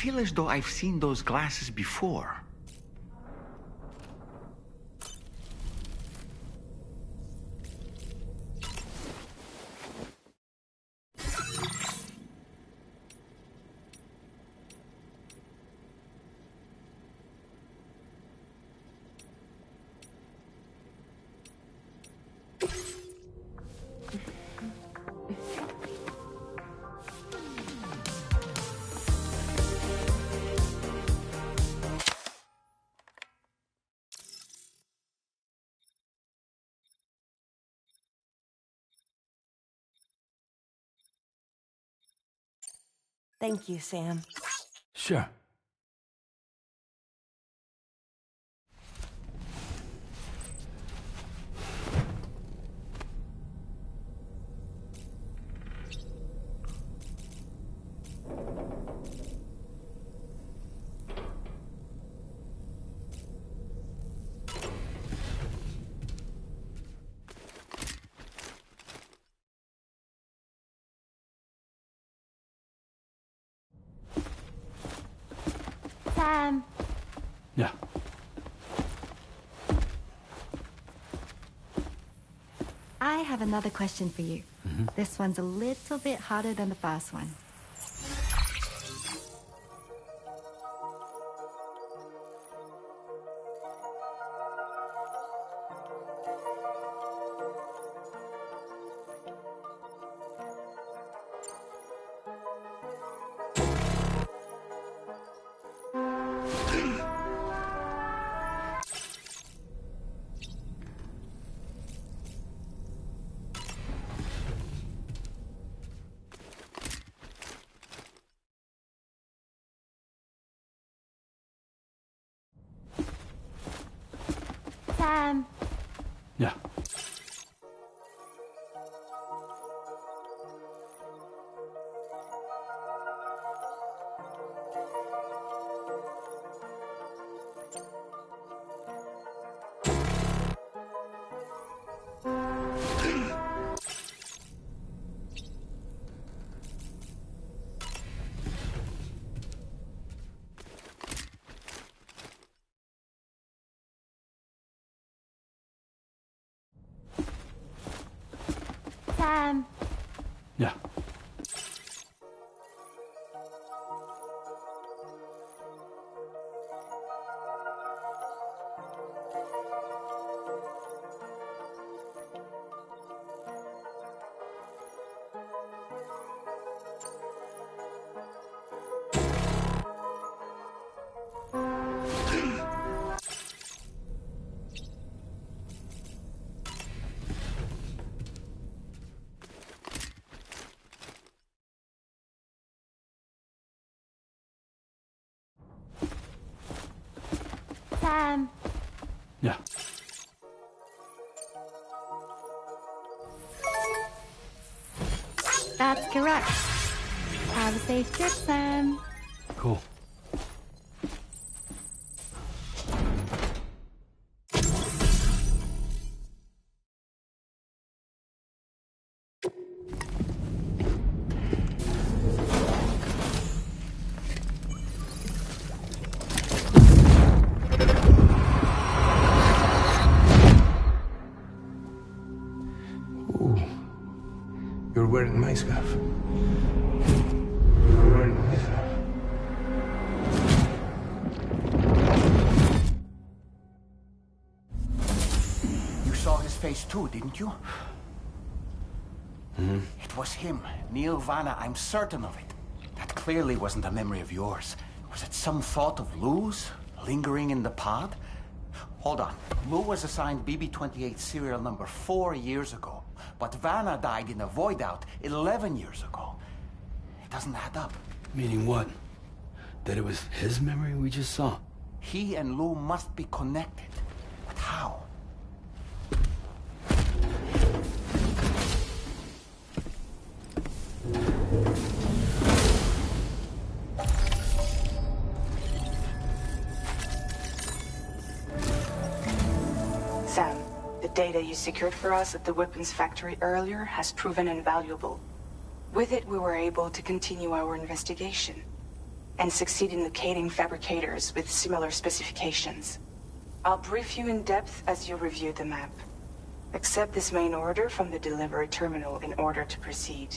feel as though I've seen those glasses before. Thank you, Sam. Sure. Sam. Yeah. I have another question for you. This one's a little bit harder than the first one. Sam. Yeah. Sam. Yeah. Sam. Yeah. That's correct. Have a safe trip, Sam. Cool. You're wearing my scarf. You're wearing my scarf. You saw his face too, didn't you? It was him, Neil Vanna, I'm certain of it. That clearly wasn't a memory of yours. Was it some thought of Lou's, lingering in the pod? Hold on. Lou was assigned BB-28 serial number 4 years ago, but Vanna died in a void out 11 years ago. It doesn't add up. Meaning what? That it was his memory we just saw? He and Lou must be connected. But how? Sam, the data you secured for us at the weapons factory earlier has proven invaluable. With it, we were able to continue our investigation. and succeed in locating fabricators with similar specifications. I'll brief you in depth as you review the map. Accept this main order from the delivery terminal in order to proceed.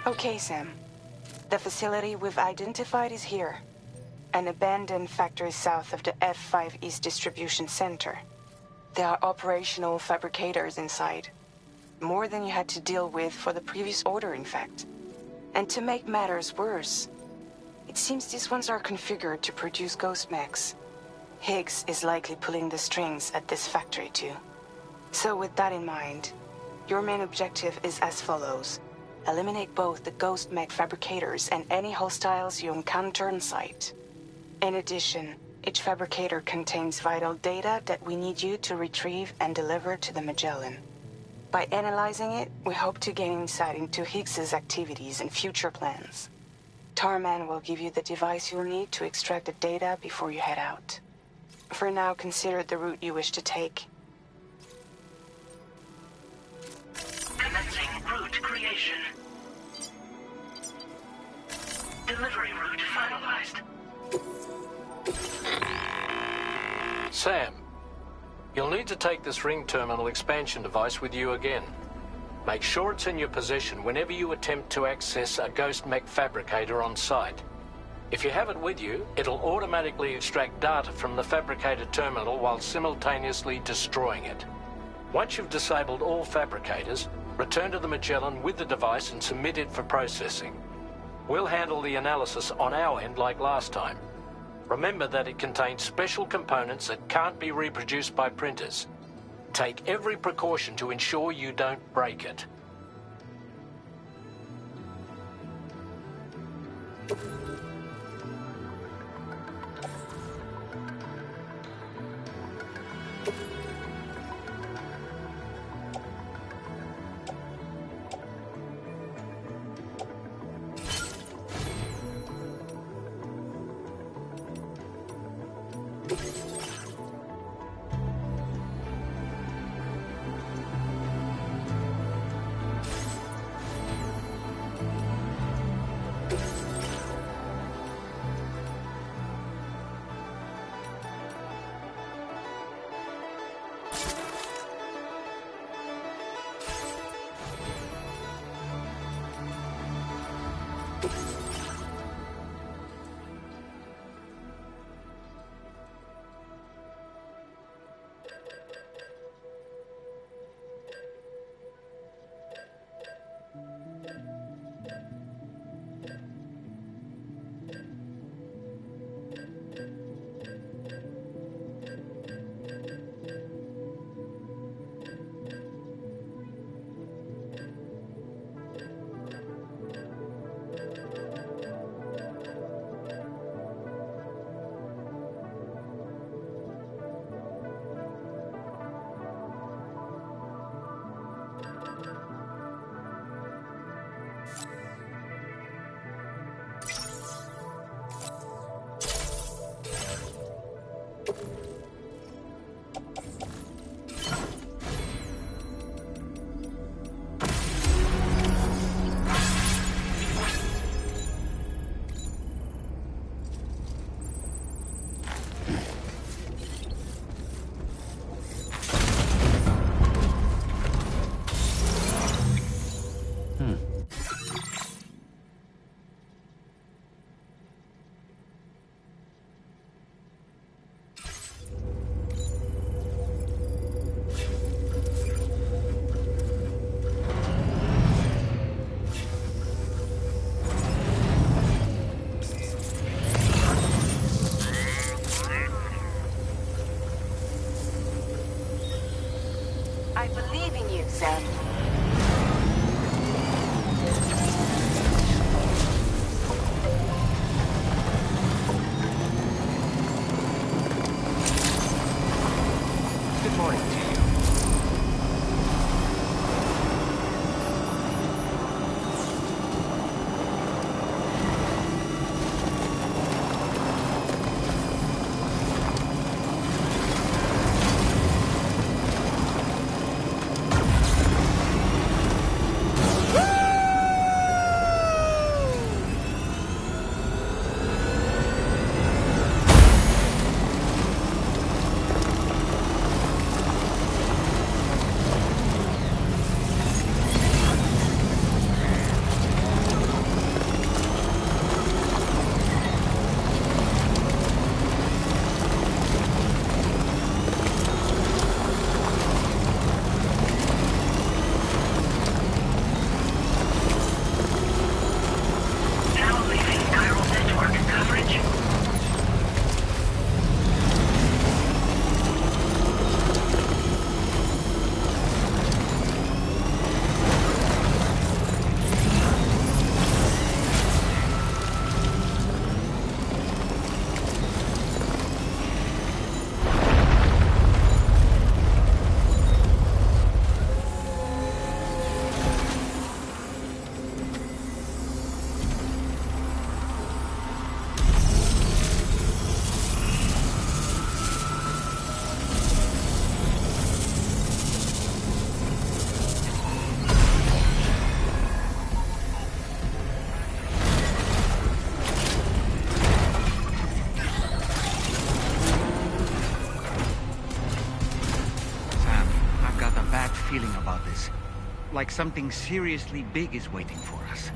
Okay, Sam. The facility we've identified is here. An abandoned factory south of the F5 East Distribution Center. There are operational fabricators inside. More than you had to deal with for the previous order, in fact. And to make matters worse, it seems these ones are configured to produce ghost mechs. Higgs is likely pulling the strings at this factory too. So with that in mind, your main objective is as follows. Eliminate both the ghost mech fabricators and any hostiles you encounter on site. In addition, each fabricator contains vital data that we need you to retrieve and deliver to the Magellan. By analyzing it, we hope to gain insight into Higgs's activities and future plans. Tarman will give you the device you'll need to extract the data before you head out. For now, consider the route you wish to take. Commencing route creation. Delivery route finalized. Sam, you'll need to take this ring terminal expansion device with you again. Make sure it's in your possession whenever you attempt to access a ghost mech fabricator on site. If you have it with you, it'll automatically extract data from the fabricator terminal while simultaneously destroying it. Once you've disabled all fabricators, return to the Magellan with the device and submit it for processing. We'll handle the analysis on our end like last time. Remember that it contains special components that can't be reproduced by printers. Take every precaution to ensure you don't break it. I believe in you, Sam. like something seriously big is waiting for us.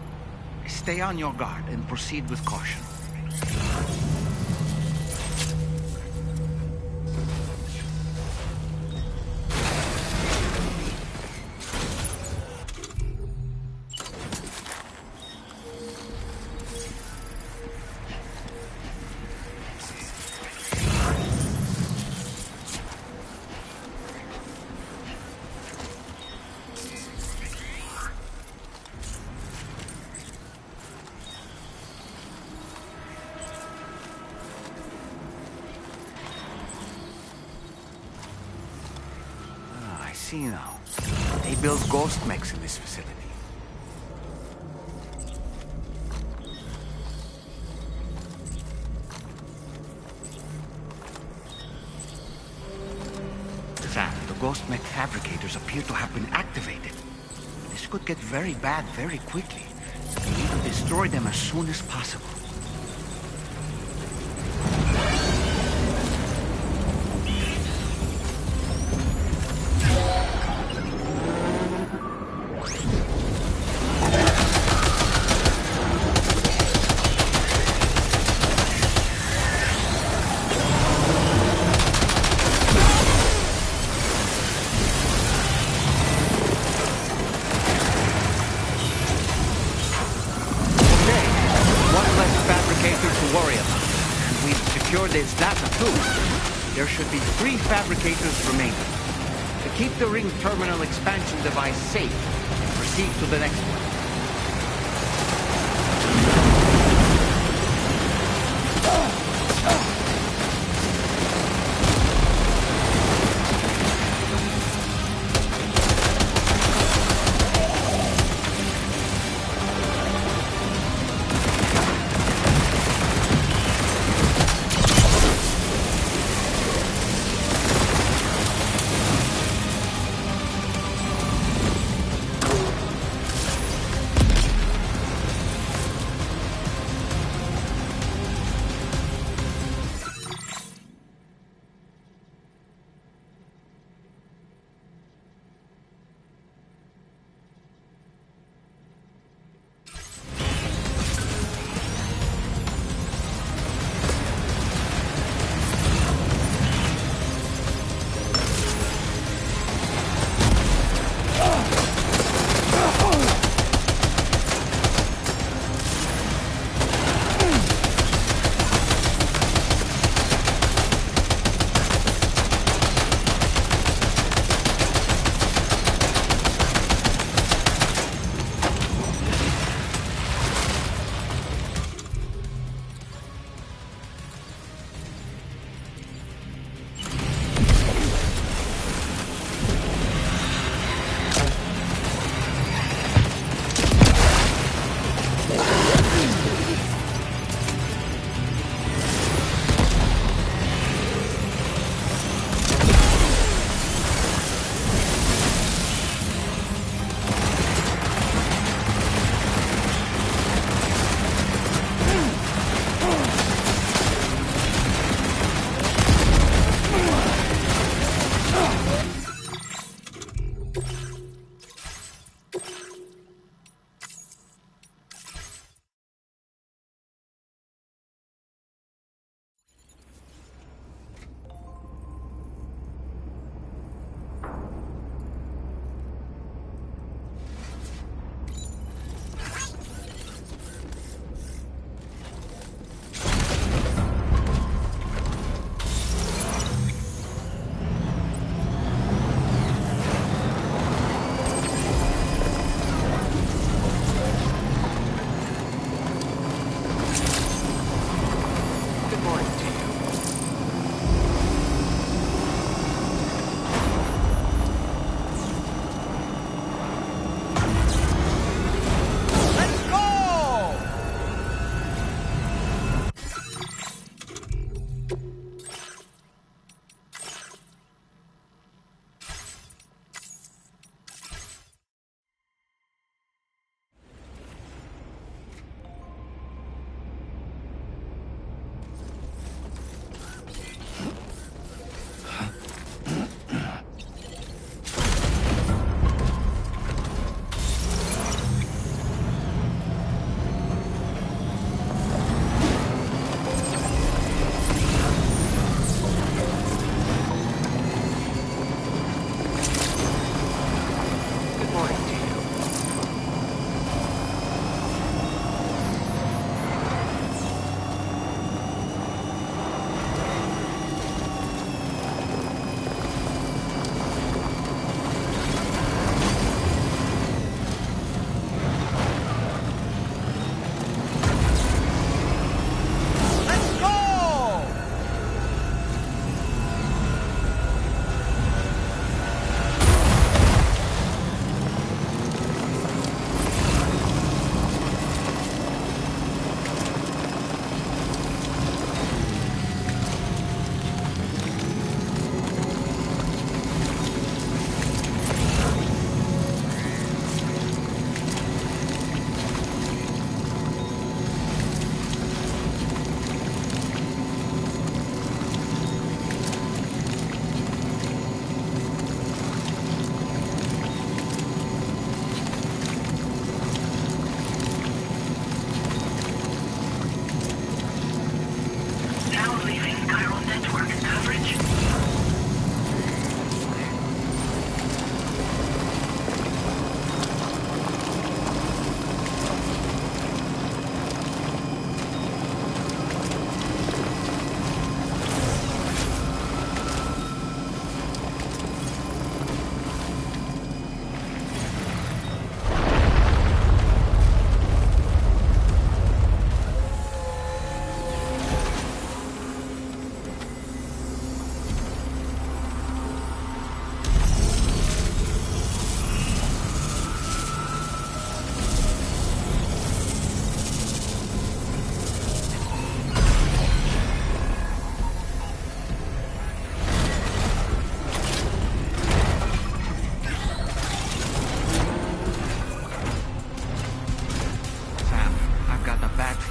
Stay on your guard and proceed with caution. See now. They build ghost mechs in this facility. Sam, the ghost mech fabricators appear to have been activated. This could get very bad very quickly. We need to destroy them as soon as possible. There's data too. There should be 3 fabricators remaining. To keep the ring terminal expansion device safe, proceed to the next one.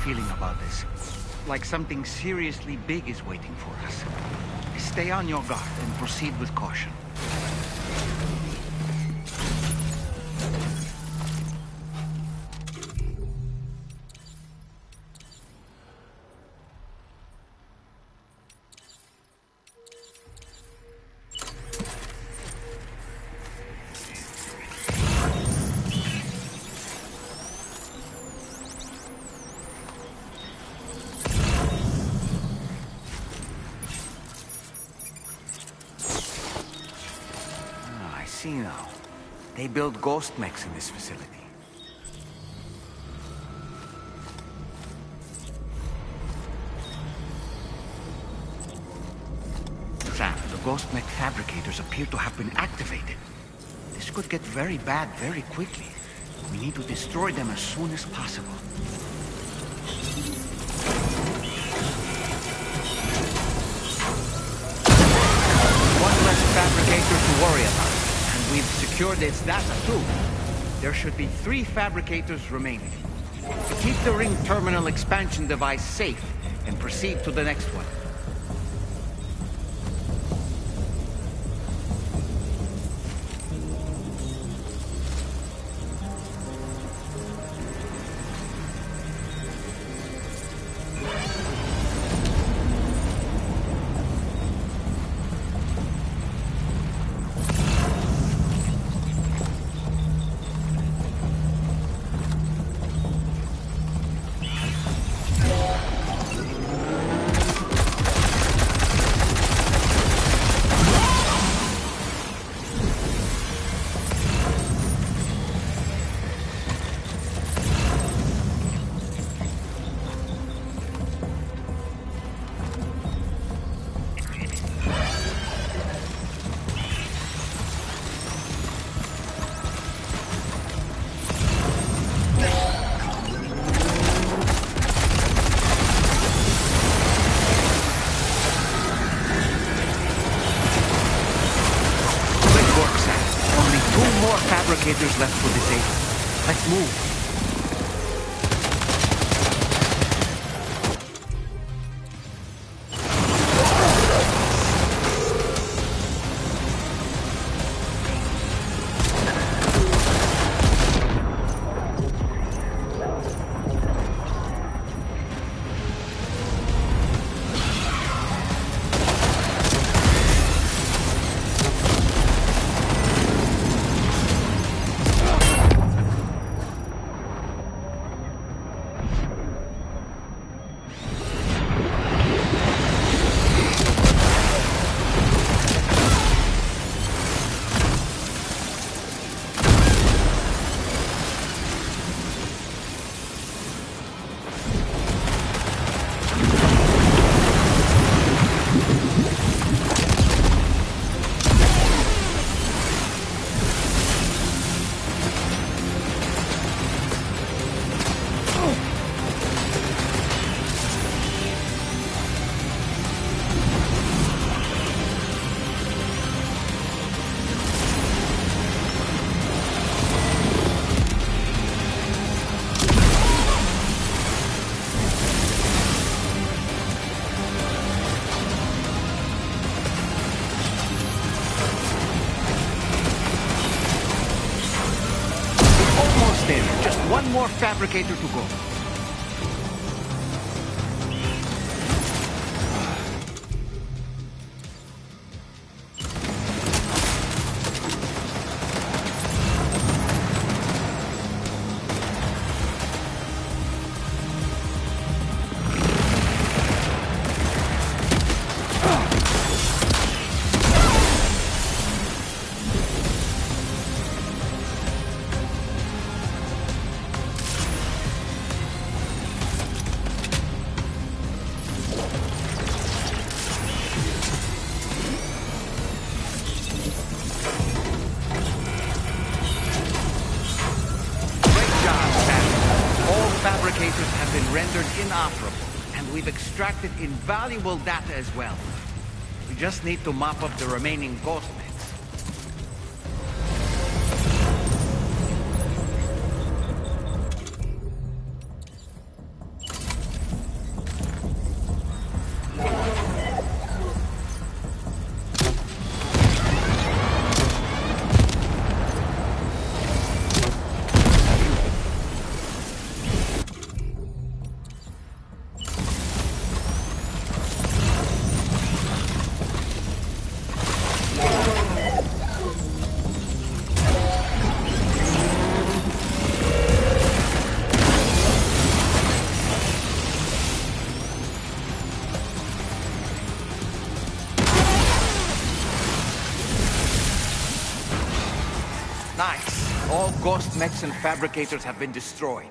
feeling about this. Like something seriously big is waiting for us. Stay on your guard and proceed with caution. See now. They build ghost mechs in this facility. Sam, the ghost mech fabricators appear to have been activated. This could get very bad very quickly. We need to destroy them as soon as possible. One less fabricator to worry about. We've secured its data, too. There should be 3 fabricators remaining. Keep the ring terminal expansion device safe and proceed to the next one. Fabricators left for disable. Let's move. One more fabricator to go. Rendered inoperable, and we've extracted invaluable data as well. We just need to mop up the remaining ghost mechs. mechs and fabricators have been destroyed.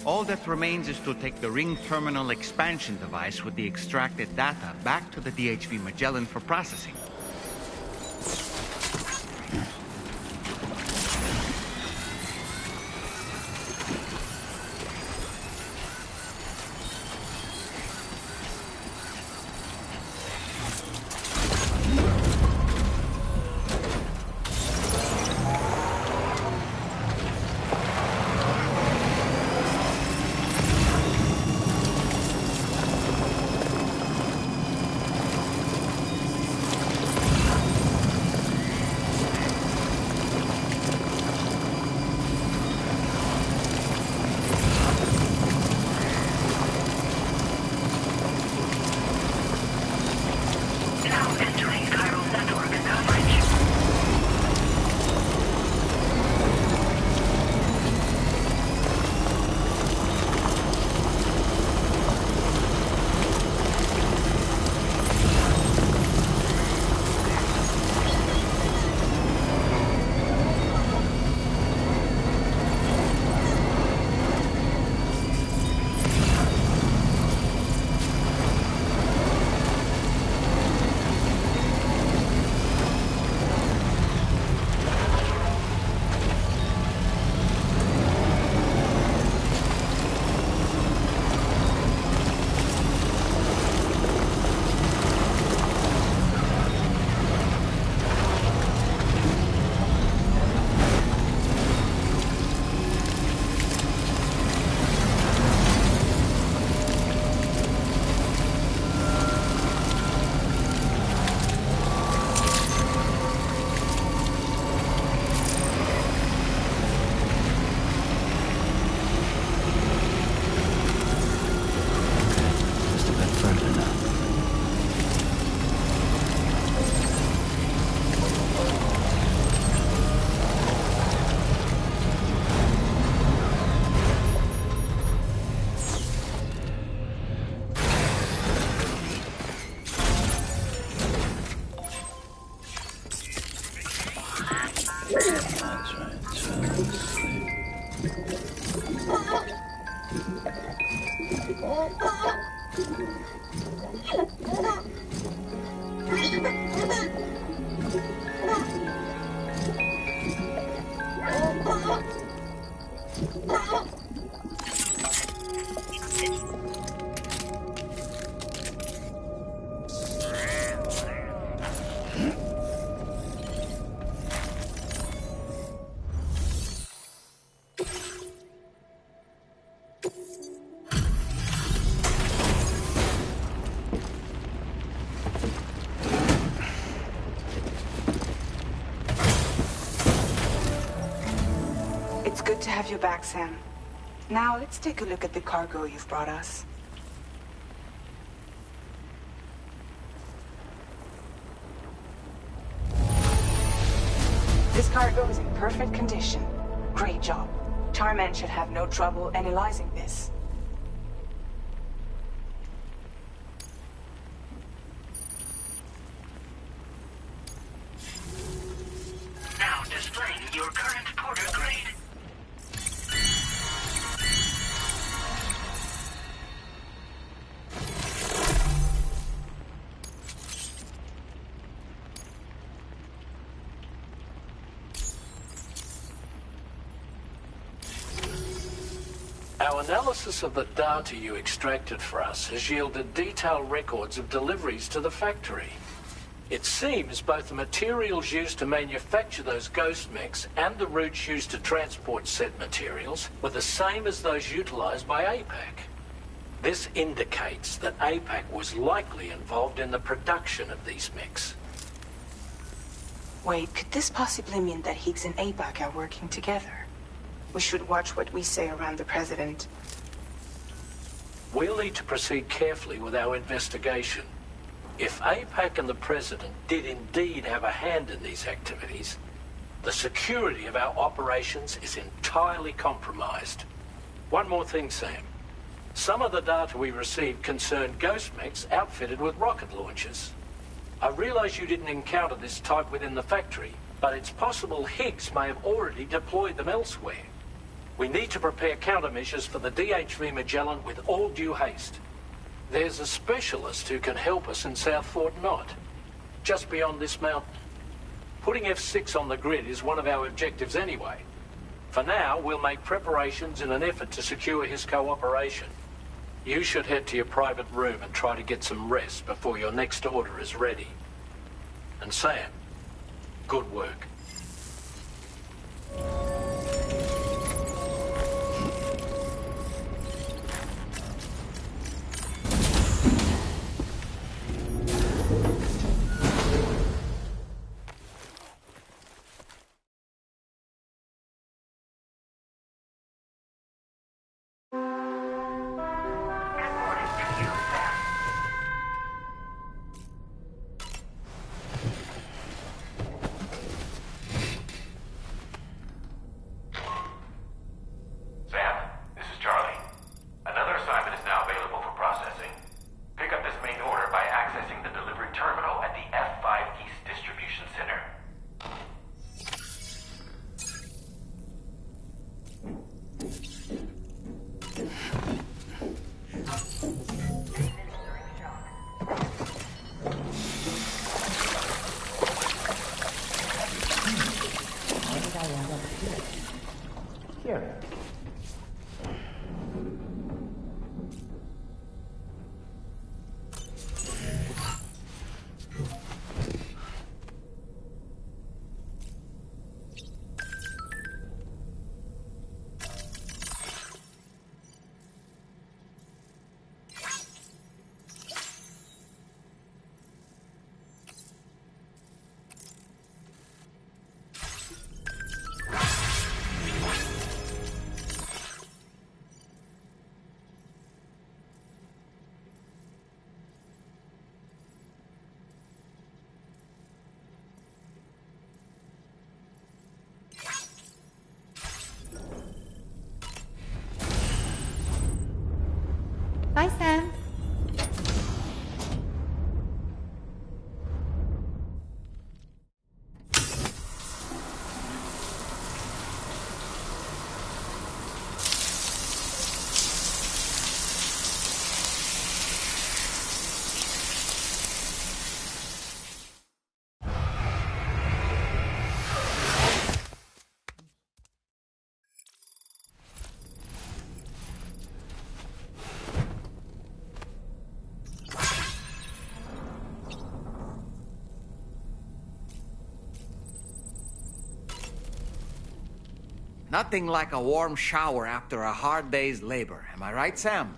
All that remains is to take the ring terminal expansion device with the extracted data back to the DHV Magellan for processing. It's good to have you back, Sam. Now, let's take a look at the cargo you've brought us. This cargo is in perfect condition. Great job. Tarman should have no trouble analyzing this. Now displaying your current porter grade. Our analysis of the data you extracted for us has yielded detailed records of deliveries to the factory. It seems both the materials used to manufacture those ghost mechs and the routes used to transport said materials were the same as those utilized by APAC. This indicates that APAC was likely involved in the production of these mechs. Wait, could this possibly mean that Higgs and APAC are working together? We should watch what we say around the President. We'll need to proceed carefully with our investigation. If APAC and the President did indeed have a hand in these activities, the security of our operations is entirely compromised. One more thing, Sam. Some of the data we received concerned ghost mechs outfitted with rocket launchers. I realize you didn't encounter this type within the factory, but it's possible Higgs may have already deployed them elsewhere. We need to prepare countermeasures for the DHV Magellan with all due haste. There's a specialist who can help us in South Fort Knott, just beyond this mountain. Putting F6 on the grid is one of our objectives anyway. For now, we'll make preparations in an effort to secure his cooperation. You should head to your private room and try to get some rest before your next order is ready. And Sam, good work. Here. Bye, Sam. Nothing like a warm shower after a hard day's labor. Am I right, Sam?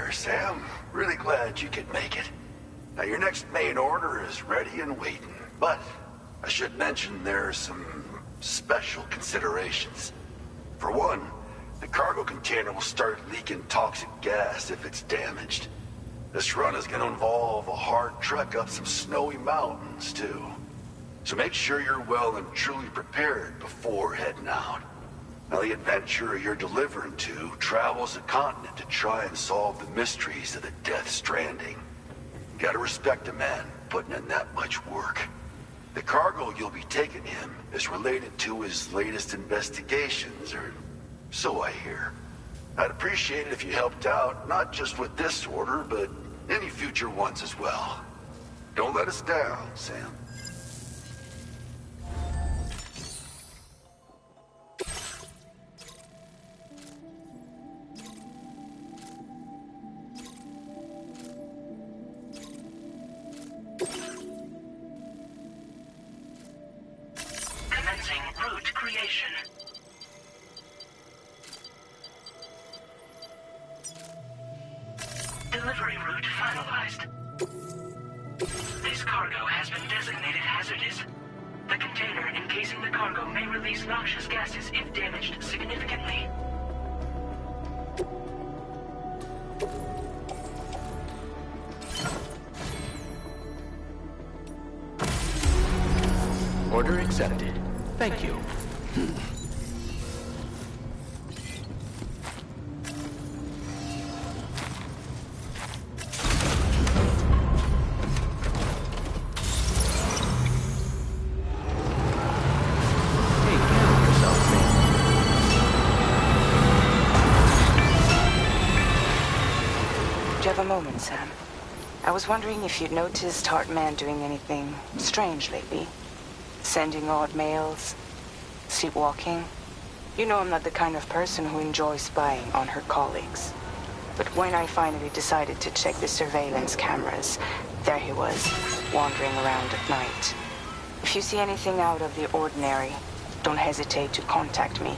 there, Sam. Really glad you could make it. Now, your next main order is ready and waiting, but I should mention there are some special considerations. For one, the cargo container will start leaking toxic gas if it's damaged. This run is going to involve a hard trek up some snowy mountains, too. So make sure you're well and truly prepared before heading out. Now, the adventurer you're delivering to travels the continent to try and solve the mysteries of the Death Stranding. You gotta respect a man putting in that much work. The cargo you'll be taking him is related to his latest investigations, or so I hear. I'd appreciate it if you helped out, not just with this order, but any future ones as well. Don't let us down, Sam. Commencing route creation. Delivery route finalized. This cargo has been designated hazardous. The container encasing the cargo may release noxious gases if damaged significantly. Order accepted. Thank you. Take care of yourself, Sam. Do you have a moment, Sam? I was wondering if you'd noticed Hartman doing anything strange lately. Sending odd mails, sleepwalking. You know I'm not the kind of person who enjoys spying on her colleagues. But when I finally decided to check the surveillance cameras, there he was, wandering around at night. If you see anything out of the ordinary, don't hesitate to contact me.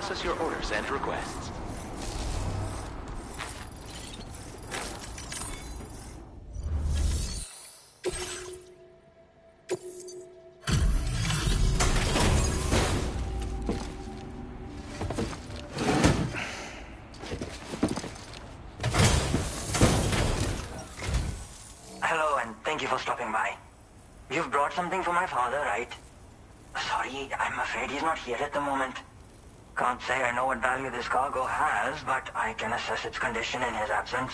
process your orders and requests. Hello, and thank you for stopping by. You've brought something for my father, right? Sorry, I'm afraid he's not here at the moment. Can't say I know what value this cargo has, but I can assess its condition in his absence.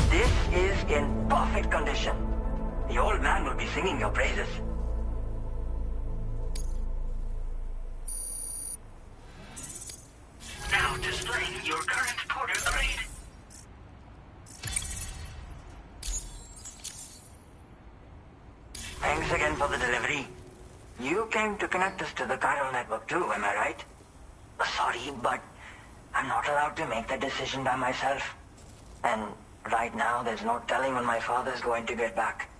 This is in perfect condition. The old man will be singing your praises. Now displaying your current porter grade. Thanks again for the delivery. You came to connect us to the chiral network too, am I right? Sorry, but I'm not allowed to make that decision by myself. And right now, there's no telling when my father's going to get back.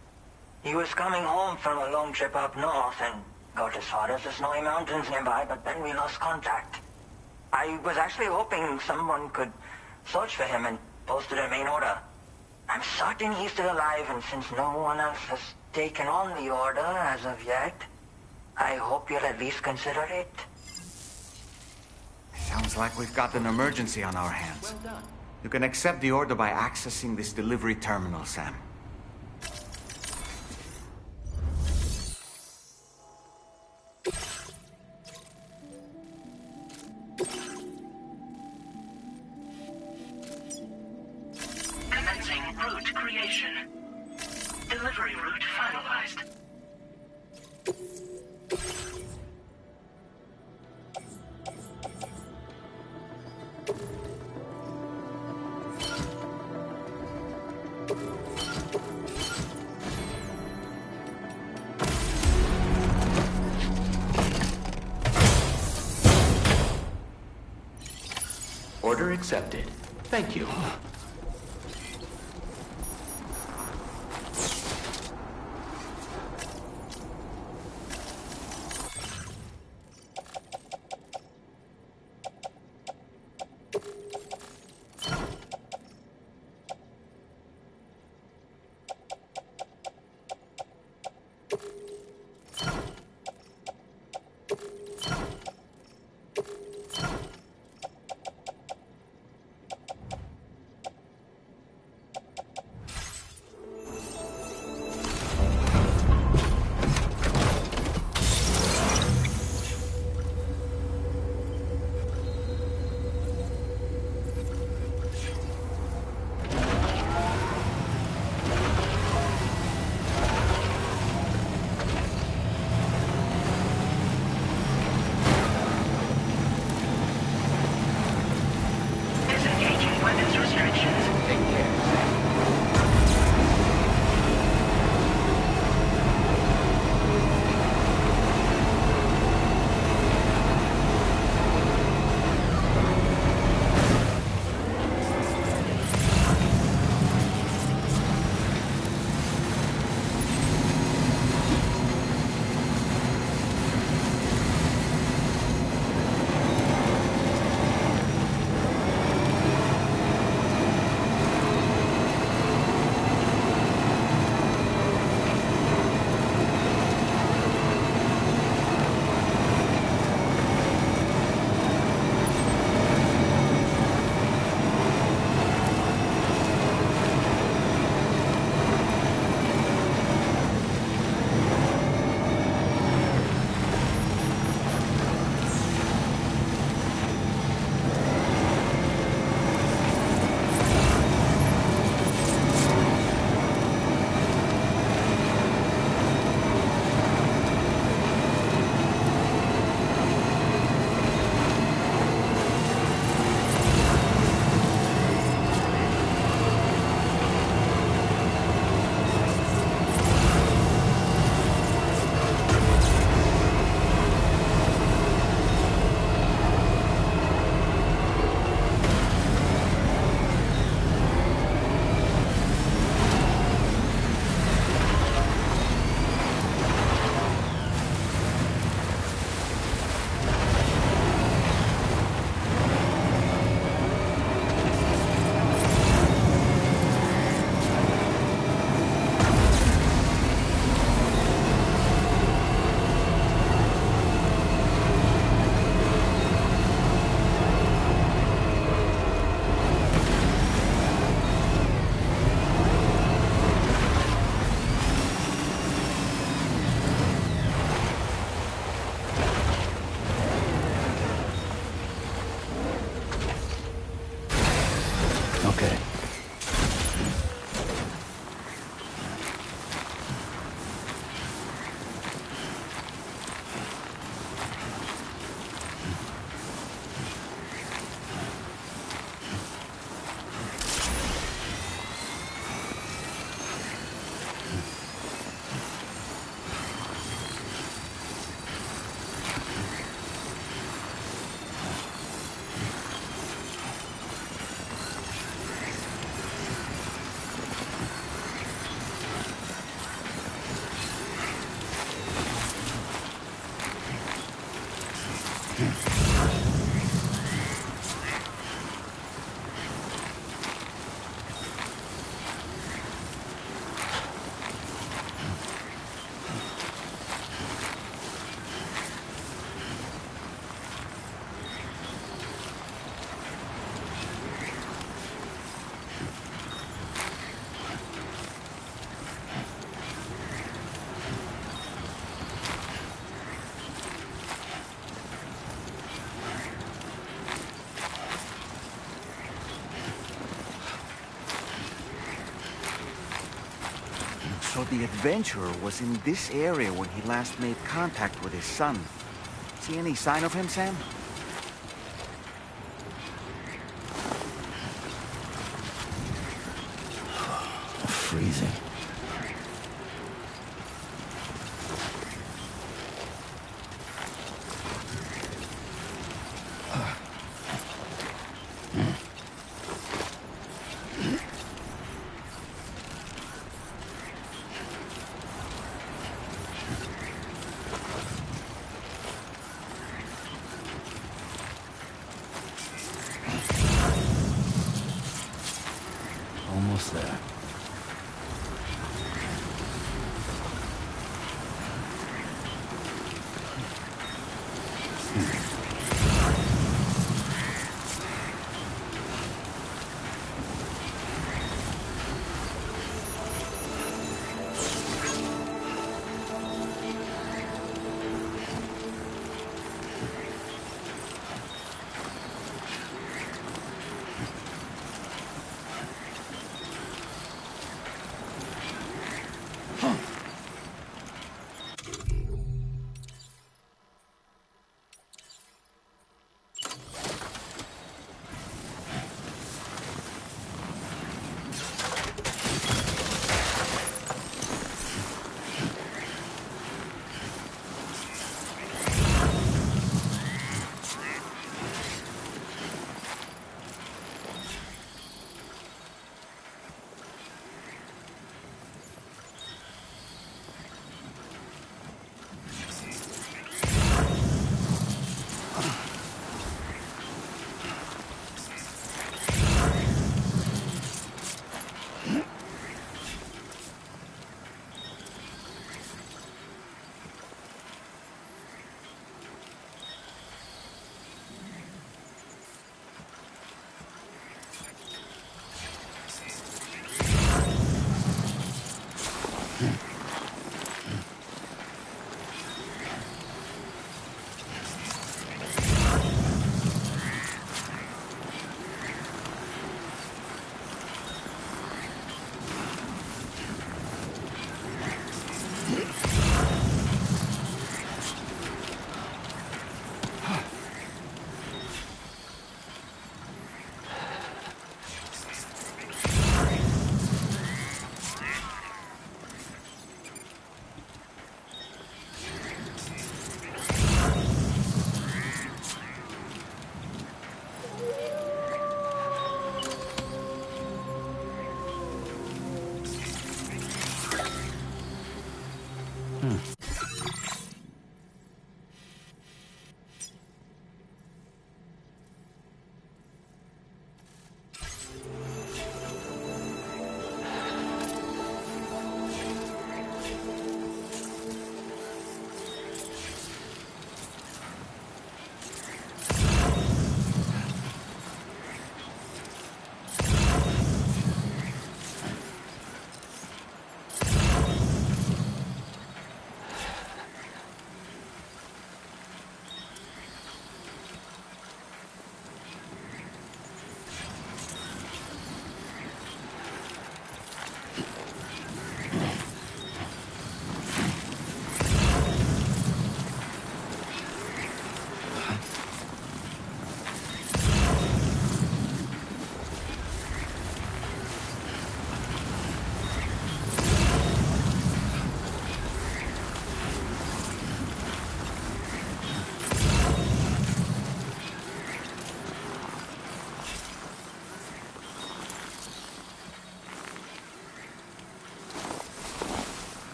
He was coming home from a long trip up north and got as far as the snowy mountains nearby, but then we lost contact. I was actually hoping someone could search for him and post a main order. I'm certain he's still alive, and since no one else has taken on the order as of yet, I hope you'll at least consider it. Sounds like we've got an emergency on our hands. Well done. You can accept the order by accessing this delivery terminal, Sam. Commencing route creation. Delivery route finalized. Order accepted. Thank you. Okay. So the adventurer was in this area when he last made contact with his son. See any sign of him, Sam? Freezing. Almost there.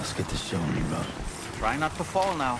Let's get this show on the road. Try not to fall now.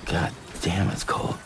God damn, it's cold.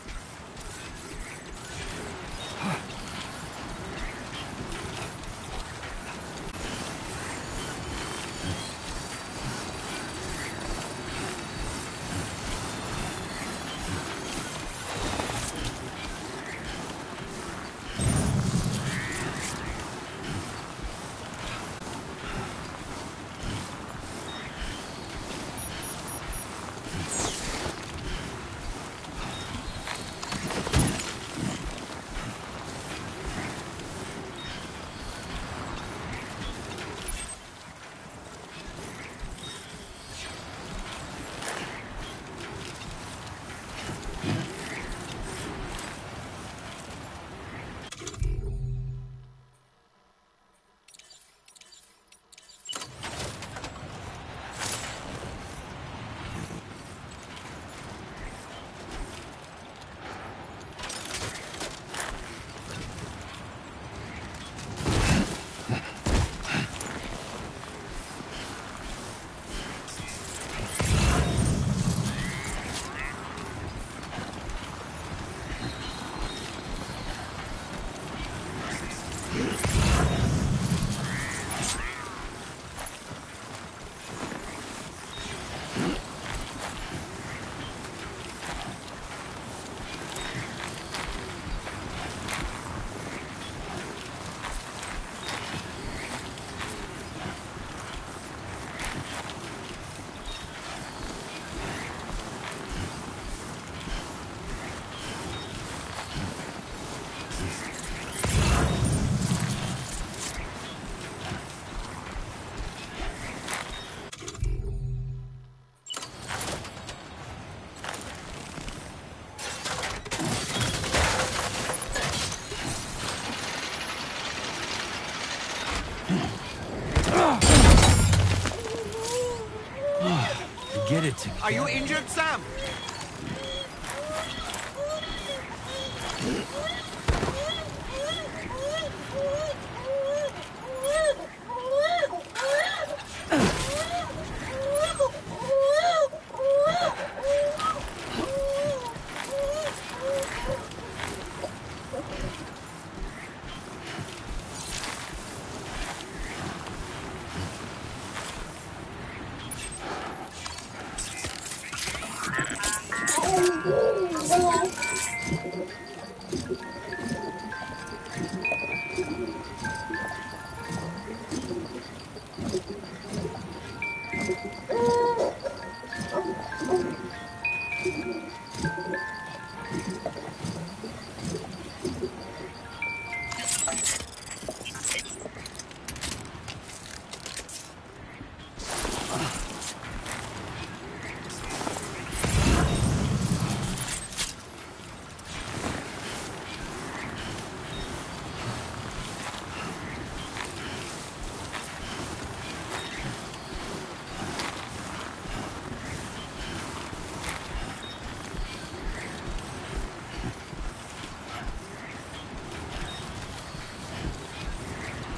Get it together. Are you injured, Sam?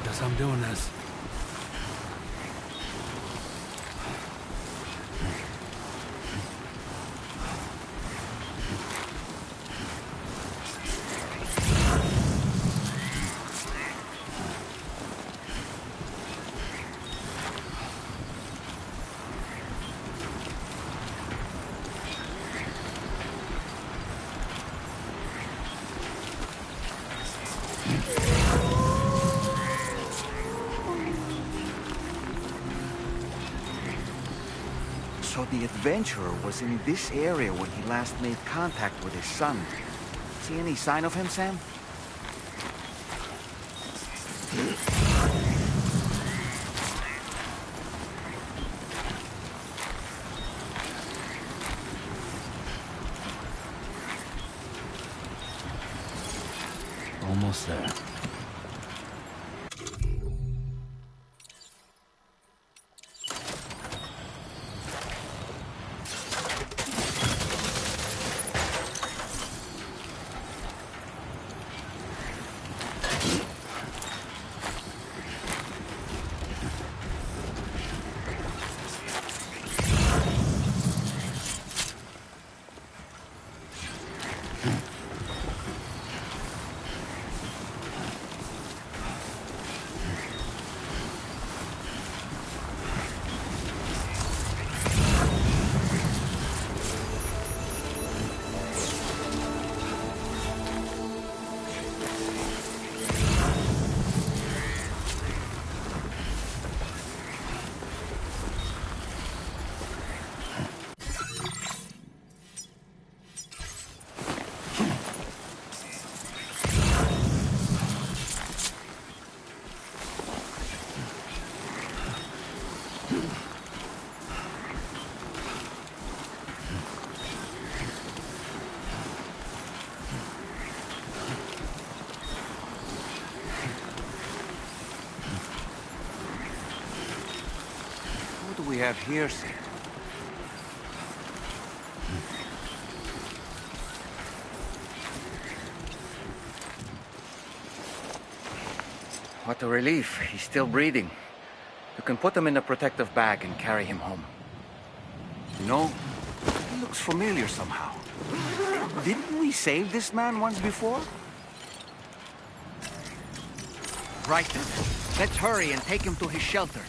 Guess I'm doing this. So the adventurer was in this area when he last made contact with his son. See any sign of him, Sam? Almost there. What do we have here, Sam? What a relief. He's still breathing. You can put him in a protective bag and carry him home. You know, he looks familiar somehow. Didn't we save this man once before? Right then. Let's hurry and take him to his shelter.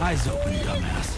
Eyes open, dumbass.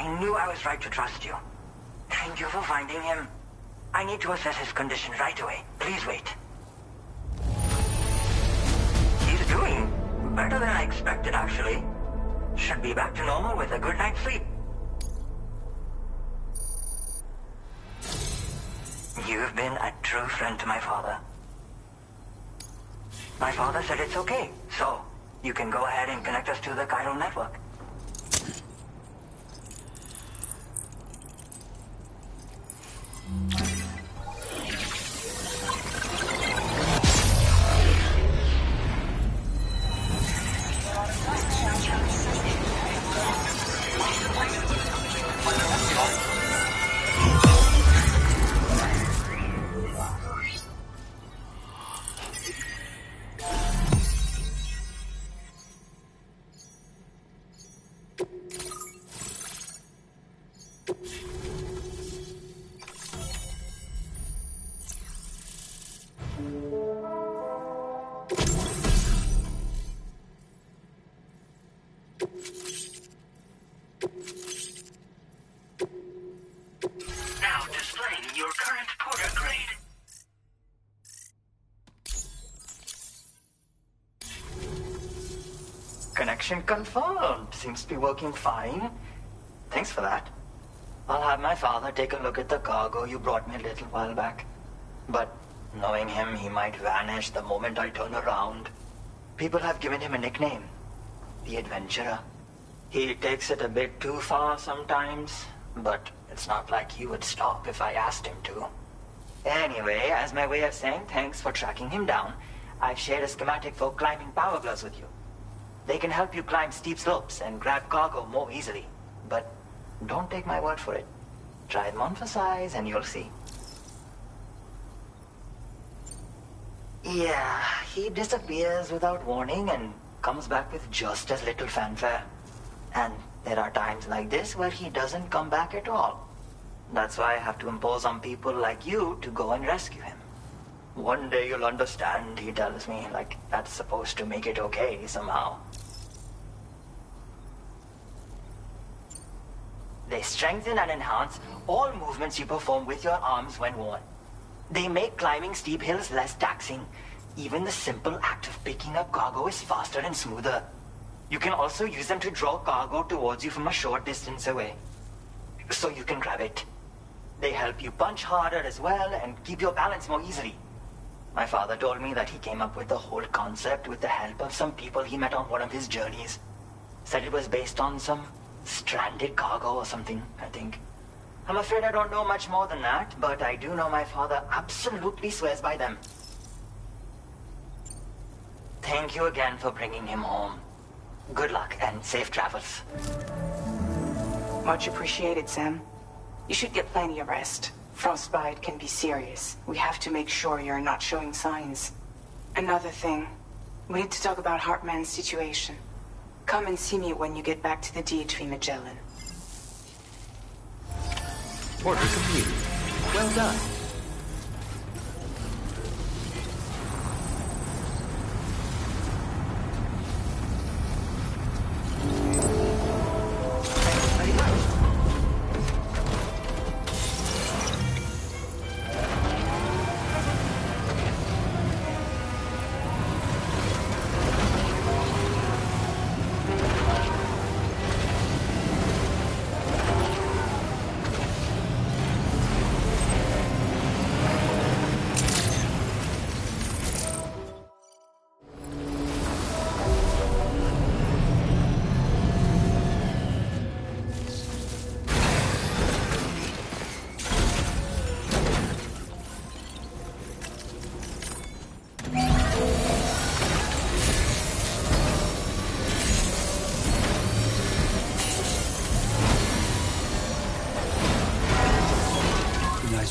I knew I was right to trust you. Thank you for finding him. I need to assess his condition right away. Please wait. He's doing better than I expected, actually. Should be back to normal with a good night's sleep. You've been a true friend to my father. My father said it's okay, so you can go ahead and connect us to the chiral network. Now displaying your current porter grade. Connection confirmed. Seems to be working fine. Thanks for that. I'll have my father take a look at the cargo you brought me a little while back. But knowing him, he might vanish the moment I turn around. People have given him a nickname, the Adventurer. He takes it a bit too far sometimes, but it's not like he would stop if I asked him to. Anyway, as my way of saying thanks for tracking him down, I've shared a schematic for climbing power gloves with you. They can help you climb steep slopes and grab cargo more easily. But don't take my word for it. Try them on for size and you'll see. Yeah, he disappears without warning and comes back with just as little fanfare. And there are times like this where he doesn't come back at all. That's why I have to impose on people like you to go and rescue him. One day you'll understand, he tells me, like that's supposed to make it okay somehow. They strengthen and enhance all movements you perform with your arms when worn. They make climbing steep hills less taxing. Even the simple act of picking up cargo is faster and smoother. You can also use them to draw cargo towards you from a short distance away, so you can grab it. They help you punch harder as well and keep your balance more easily. My father told me that he came up with the whole concept with the help of some people he met on one of his journeys. Said it was based on some stranded cargo or something, I think. I'm afraid I don't know much more than that, but I do know my father absolutely swears by them. Thank you again for bringing him home. Good luck and safe travels. Much appreciated, Sam. You should get plenty of rest. Frostbite can be serious. We have to make sure you're not showing signs. Another thing, we need to talk about Hartman's situation. Come and see me when you get back to the DHV Magellan. Order completed. Well done.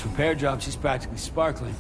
Repair job, she's practically sparkling.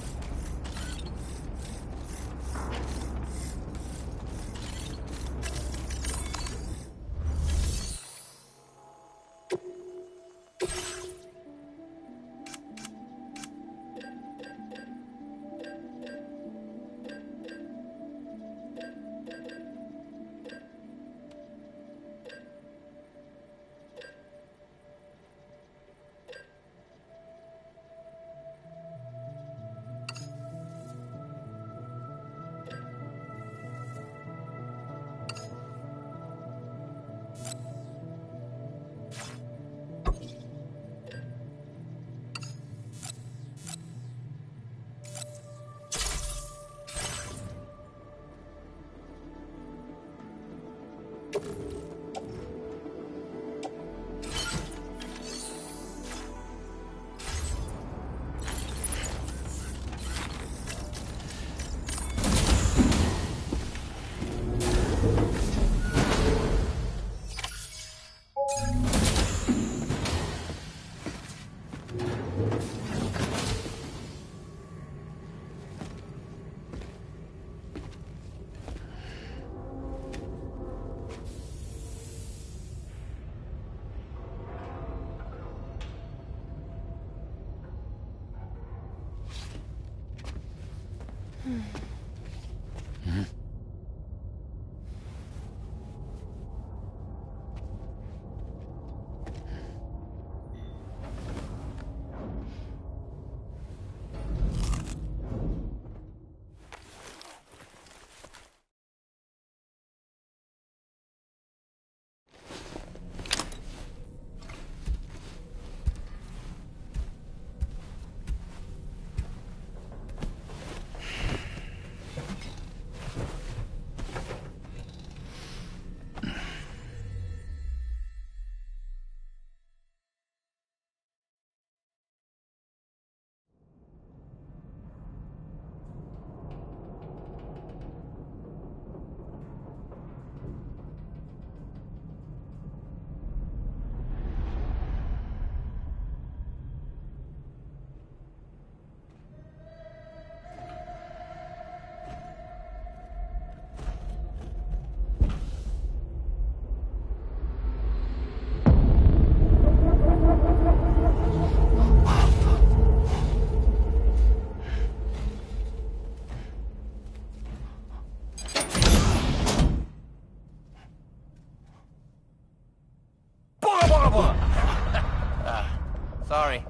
Sorry.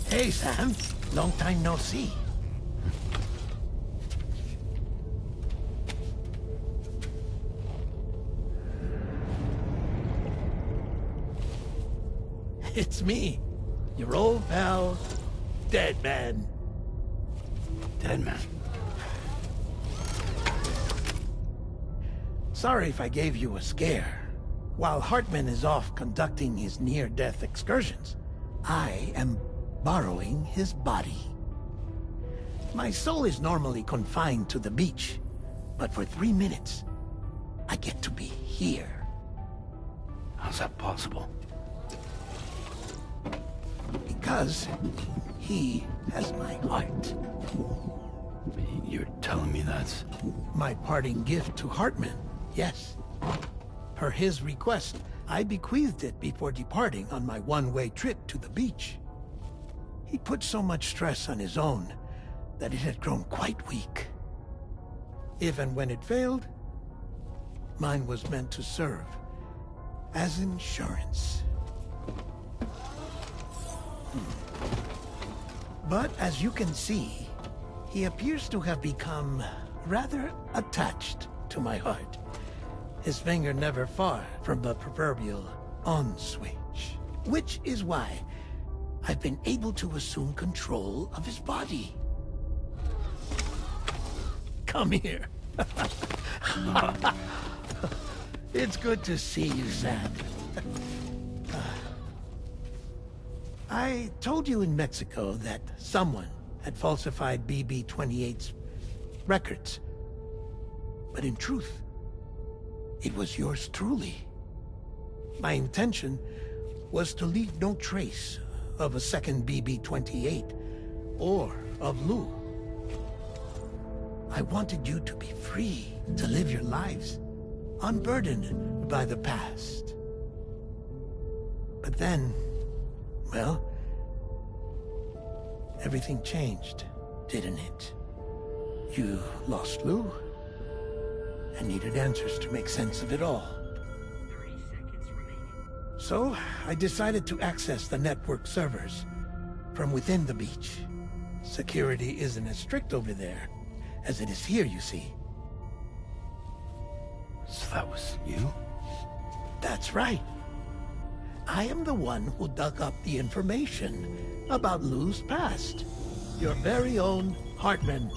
Hey, Sam. Long time no see. It's me, your old pal, Dead Man. Dead Man. Sorry if I gave you a scare. While Hartman is off conducting his near-death excursions, I am borrowing his body. My soul is normally confined to the beach, but for 3 minutes, I get to be here. How's that possible? Because he has my heart. You're telling me that's... My parting gift to Hartman, yes. Per his request, I bequeathed it before departing on my one-way trip to the beach. He put so much stress on his own that it had grown quite weak. If and when it failed, mine was meant to serve as insurance. But as you can see, he appears to have become rather attached to my heart. His finger never far from the proverbial on switch. Which is why I've been able to assume control of his body. Come here. It's good to see you, Sam. I told you in Mexico that someone had falsified BB-28's records. But in truth, it was yours truly. My intention was to leave no trace of a second BB-28 or of Lou. I wanted you to be free to live your lives, unburdened by the past. But then, well, everything changed, didn't it? You lost Lou, and needed answers to make sense of it all. So, I decided to access the network servers from within the beach. Security isn't as strict over there as it is here, you see. So that was you? That's right. I am the one who dug up the information about Lou's past. Your very own Hartman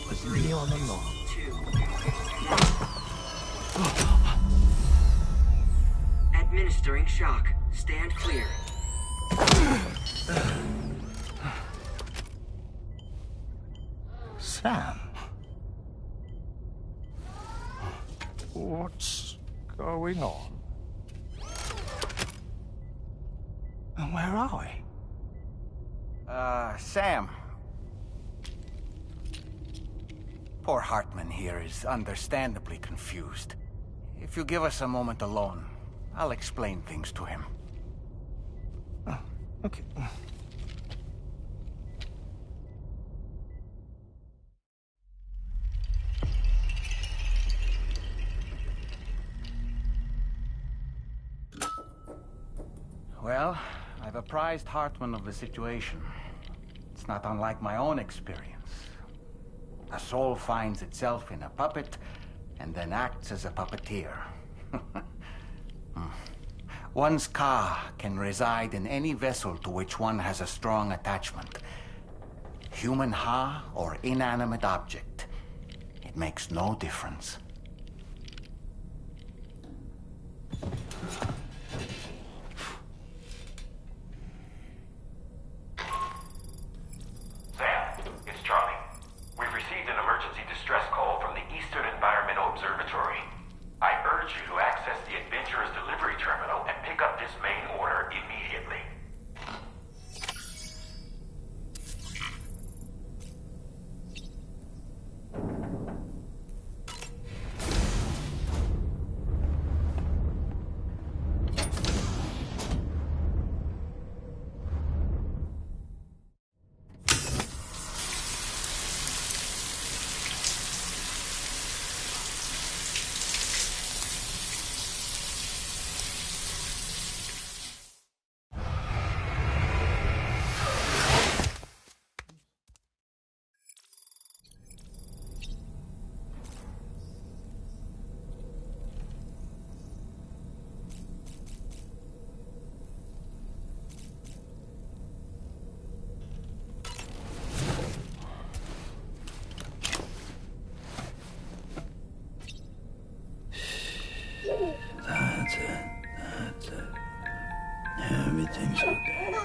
was me all along. Administering shock. Stand clear. Sam. What's going on? And where are we? Sam. Poor Hartman here is understandably confused. If you give us a moment alone, I'll explain things to him. Okay. Well, I've apprised Hartman of the situation. It's not unlike my own experience. A soul finds itself in a puppet, and then acts as a puppeteer. One's ka can reside in any vessel to which one has a strong attachment. Human ha or inanimate object. It makes no difference. Sam, it's Charlie. We've received an emergency distress call from the Eastern Environmental Observatory. I urge you to access the Adventurer's delivery terminal and pick up this main order immediately. That's it. Everything's okay.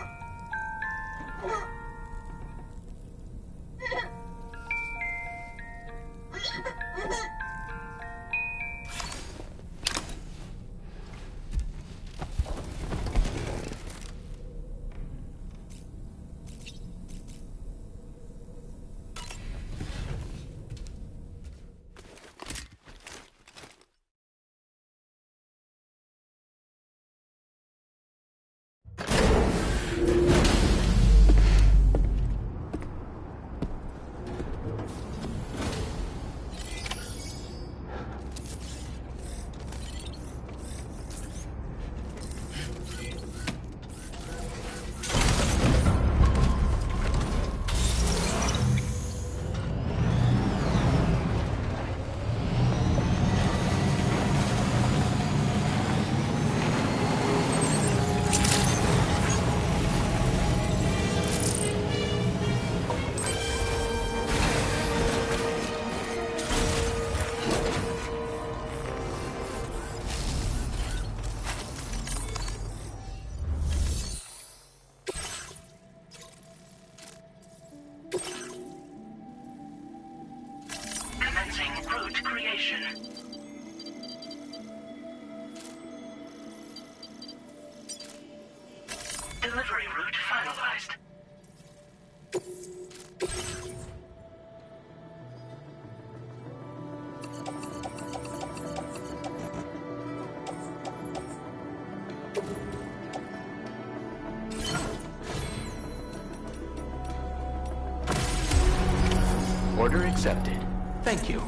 Route creation. Delivery route finalized. Order accepted. Thank you.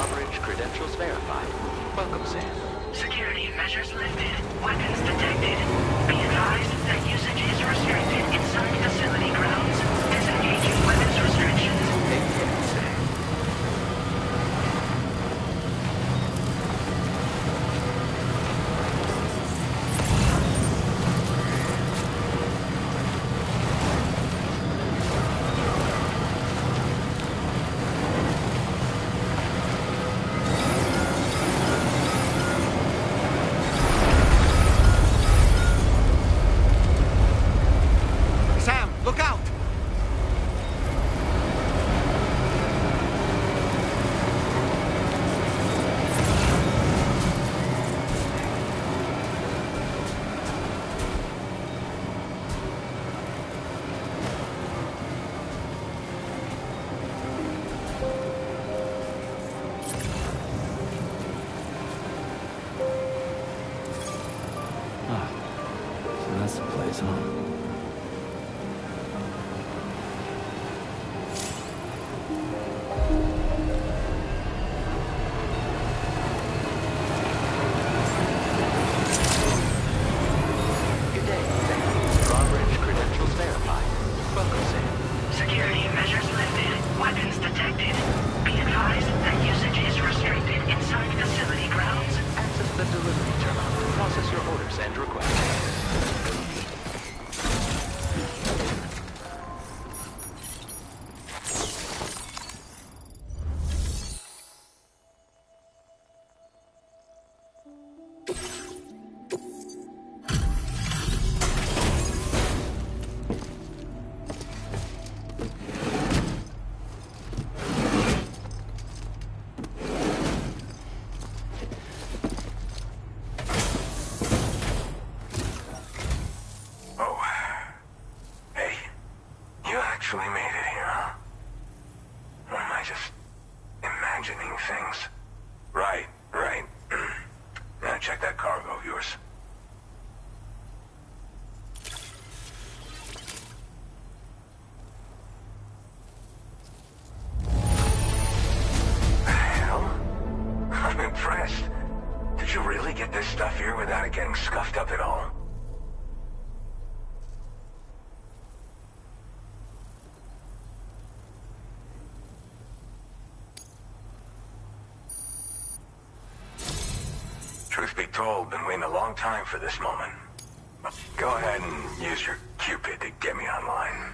Drawbridge credentials verified. Welcome, Sam. Security measures lifted. Weapons detected. Be advised that usage is restricted inside facility grounds. Disengaging weapons restrictions. Take care, Sam. Sam, look out! So that's the place, huh? Good day, Sam. Drawbridge credentials verified. Welcome, Sam. Security measures lifted. Weapons detected. Be advised that usage is restricted inside facility grounds. Access the delivery terminal to process your orders and requests. Oh. Hey. You actually made it here, huh? Or am I just imagining things? Right. Now check that cargo of yours. Hell? I'm impressed. Did you really get this stuff here without it getting scuffed up at all? Truth be told, been waiting a long time for this moment. Go ahead and use your Cupid to get me online.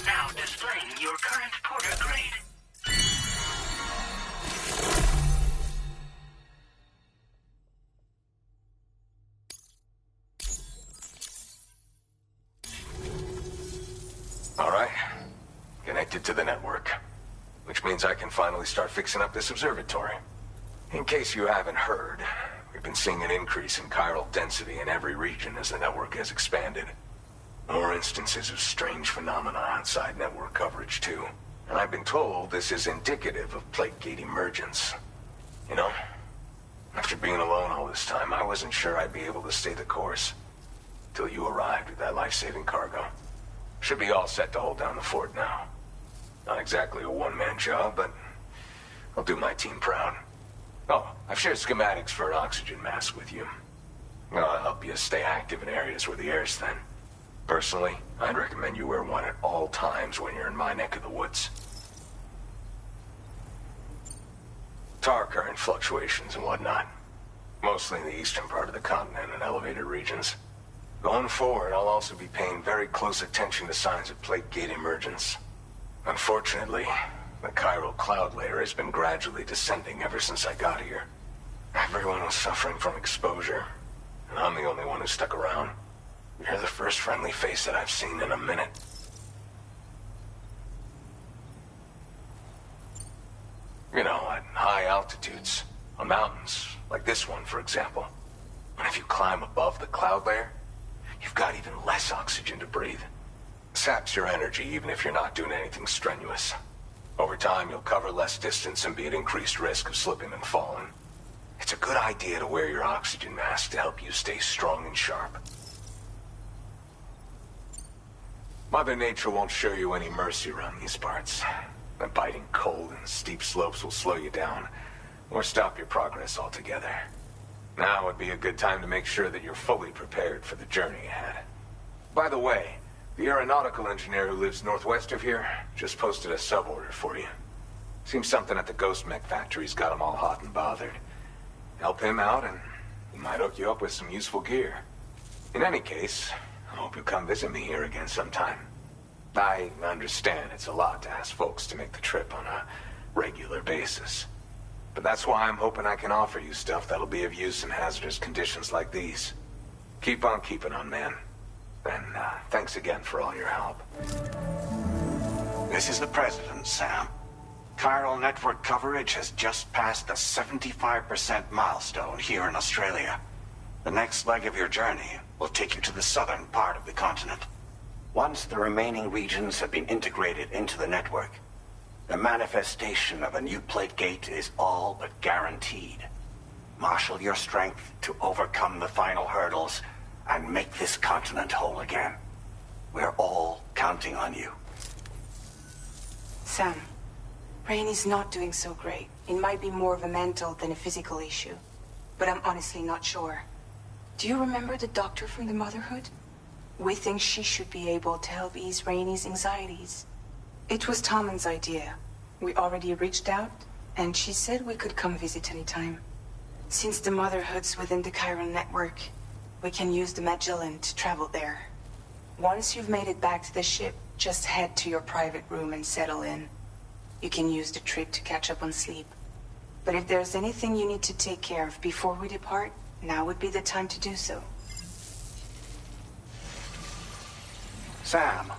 Now displaying your current porter grade. All right. Connected to the network. Which means I can finally start fixing up this observatory. In case you haven't heard, we've been seeing an increase in chiral density in every region as the network has expanded. More instances of strange phenomena outside network coverage, too. And I've been told this is indicative of plate gate emergence. You know, after being alone all this time, I wasn't sure I'd be able to stay the course. Till you arrived with that life-saving cargo. Should be all set to hold down the fort now. Not exactly a one-man job, but I'll do my team proud. Oh, I've shared schematics for an oxygen mask with you. I'll help you stay active in areas where the air's thin. Personally, I'd recommend you wear one at all times when you're in my neck of the woods. Tar current fluctuations and whatnot. Mostly in the eastern part of the continent and elevated regions. Going forward, I'll also be paying very close attention to signs of plate gate emergence. Unfortunately, the chiral cloud layer has been gradually descending ever since I got here. Everyone was suffering from exposure, and I'm the only one who stuck around. You're the first friendly face that I've seen in a minute. You know, at high altitudes, on mountains, like this one, for example. And if you climb above the cloud layer, you've got even less oxygen to breathe. Saps your energy even if you're not doing anything strenuous. Over time, you'll cover less distance and be at increased risk of slipping and falling. It's a good idea to wear your oxygen mask to help you stay strong and sharp. Mother Nature won't show you any mercy around these parts. The biting cold and steep slopes will slow you down, or stop your progress altogether. Now would be a good time to make sure that you're fully prepared for the journey ahead. By the way, the aeronautical engineer who lives northwest of here just posted a sub-order for you. Seems something at the Ghost Mech factory's got him all hot and bothered. Help him out and he might hook you up with some useful gear. In any case, I hope you'll come visit me here again sometime. I understand it's a lot to ask folks to make the trip on a regular basis. But that's why I'm hoping I can offer you stuff that'll be of use in hazardous conditions like these. Keep on keeping on, man. And thanks again for all your help. This is the President, Sam. Chiral network coverage has just passed the 75% milestone here in Australia. The next leg of your journey will take you to the southern part of the continent. Once the remaining regions have been integrated into the network, the manifestation of a new plate gate is all but guaranteed. Marshal your strength to overcome the final hurdles and make this continent whole again. We're all counting on you. Sam, Rainy's not doing so great. It might be more of a mental than a physical issue, but I'm honestly not sure. Do you remember the doctor from the Motherhood? We think she should be able to help ease Rainy's anxieties. It was Tommen's idea. We already reached out, and she said we could come visit anytime. Since the Motherhood's within the Chiron network, we can use the Magellan to travel there. Once you've made it back to the ship, just head to your private room and settle in. You can use the trip to catch up on sleep. But if there's anything you need to take care of before we depart, now would be the time to do so. Sam,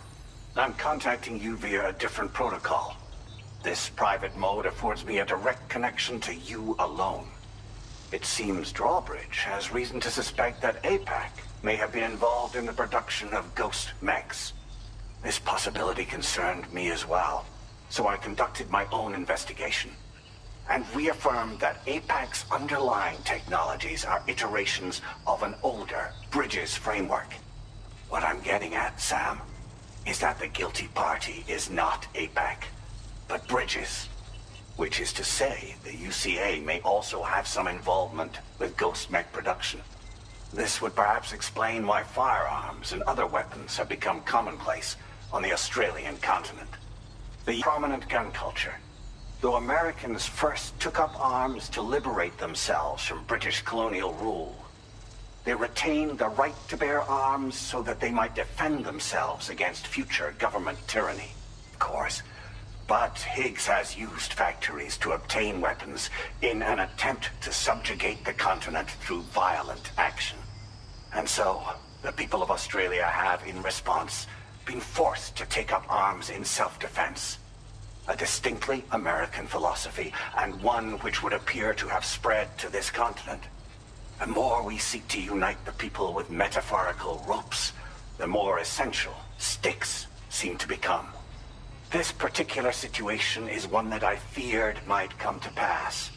I'm contacting you via a different protocol. This private mode affords me a direct connection to you alone. It seems Drawbridge has reason to suspect that APAC may have been involved in the production of ghost mechs. This possibility concerned me as well, so I conducted my own investigation and reaffirmed that APAC's underlying technologies are iterations of an older Bridges framework. What I'm getting at, Sam, is that the guilty party is not APAC, but Bridges. Which is to say, the UCA may also have some involvement with ghost mech production. This would perhaps explain why firearms and other weapons have become commonplace on the Australian continent. The prominent gun culture, though Americans first took up arms to liberate themselves from British colonial rule, they retained the right to bear arms so that they might defend themselves against future government tyranny, of course. But Higgs has used factories to obtain weapons in an attempt to subjugate the continent through violent action. And so, the people of Australia have, in response, been forced to take up arms in self-defense. A distinctly American philosophy, and one which would appear to have spread to this continent. The more we seek to unite the people with metaphorical ropes, the more essential sticks seem to become. This particular situation is one that I feared might come to pass,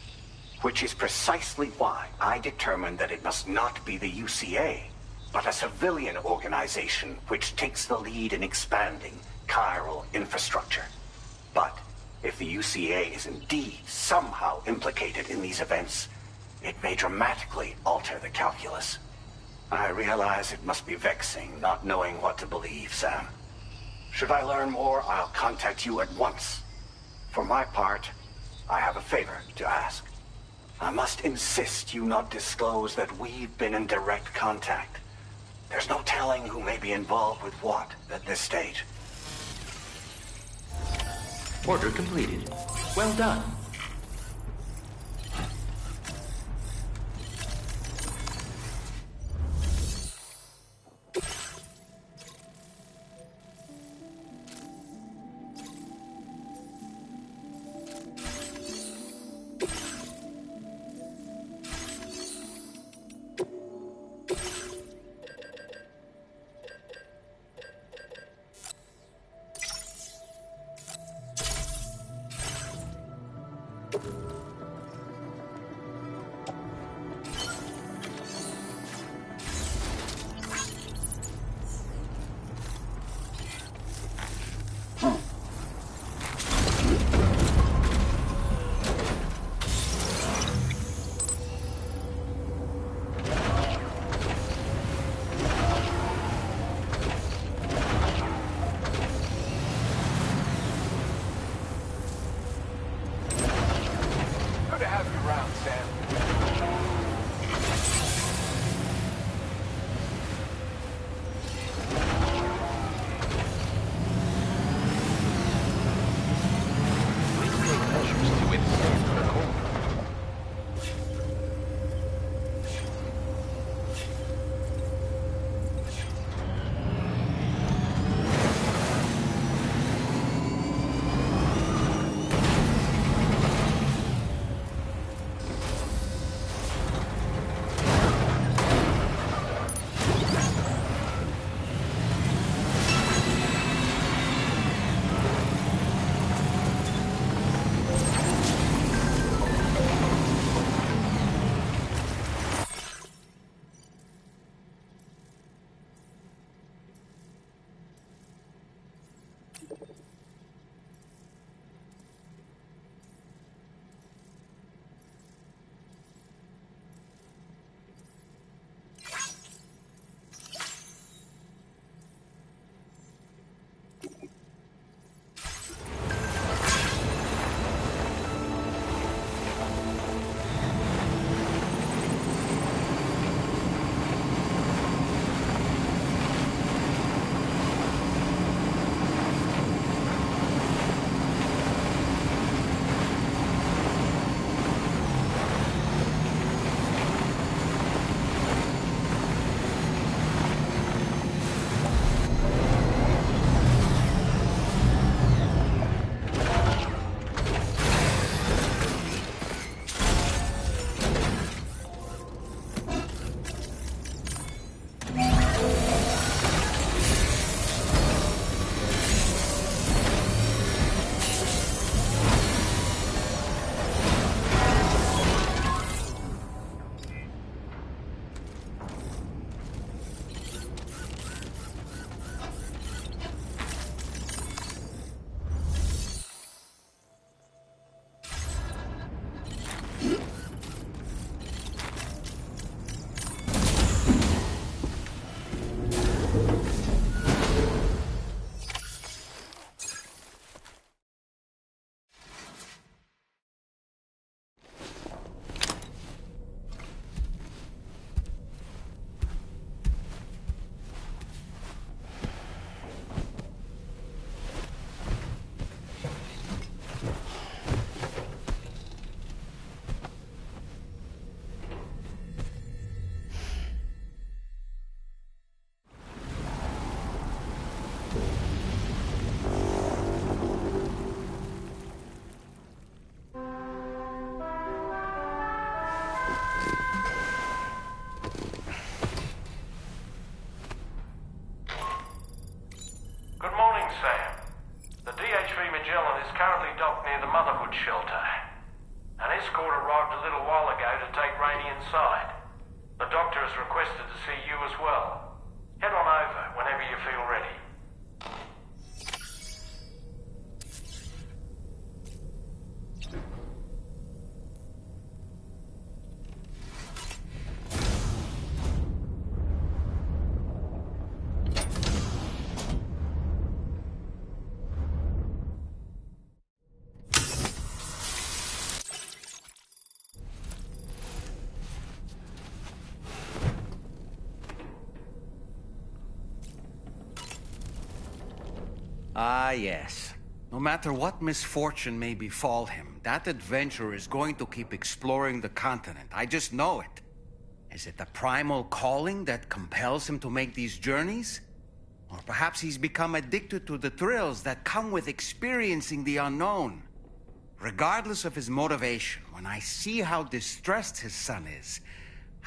which is precisely why I determined that it must not be the UCA, but a civilian organization which takes the lead in expanding chiral infrastructure. But if the UCA is indeed somehow implicated in these events, it may dramatically alter the calculus. I realize it must be vexing not knowing what to believe, Sam. Should I learn more, I'll contact you at once. For my part, I have a favor to ask. I must insist you not disclose that we've been in direct contact. There's no telling who may be involved with what at this stage. Order completed. Well done. Shelter. An escort arrived a little while ago to take Rainey inside. The doctor has requested to see you as well. Head on over whenever you feel ready. Ah, yes. No matter what misfortune may befall him, that adventurer is going to keep exploring the continent. I just know it. Is it the primal calling that compels him to make these journeys? Or perhaps he's become addicted to the thrills that come with experiencing the unknown. Regardless of his motivation, when I see how distressed his son is,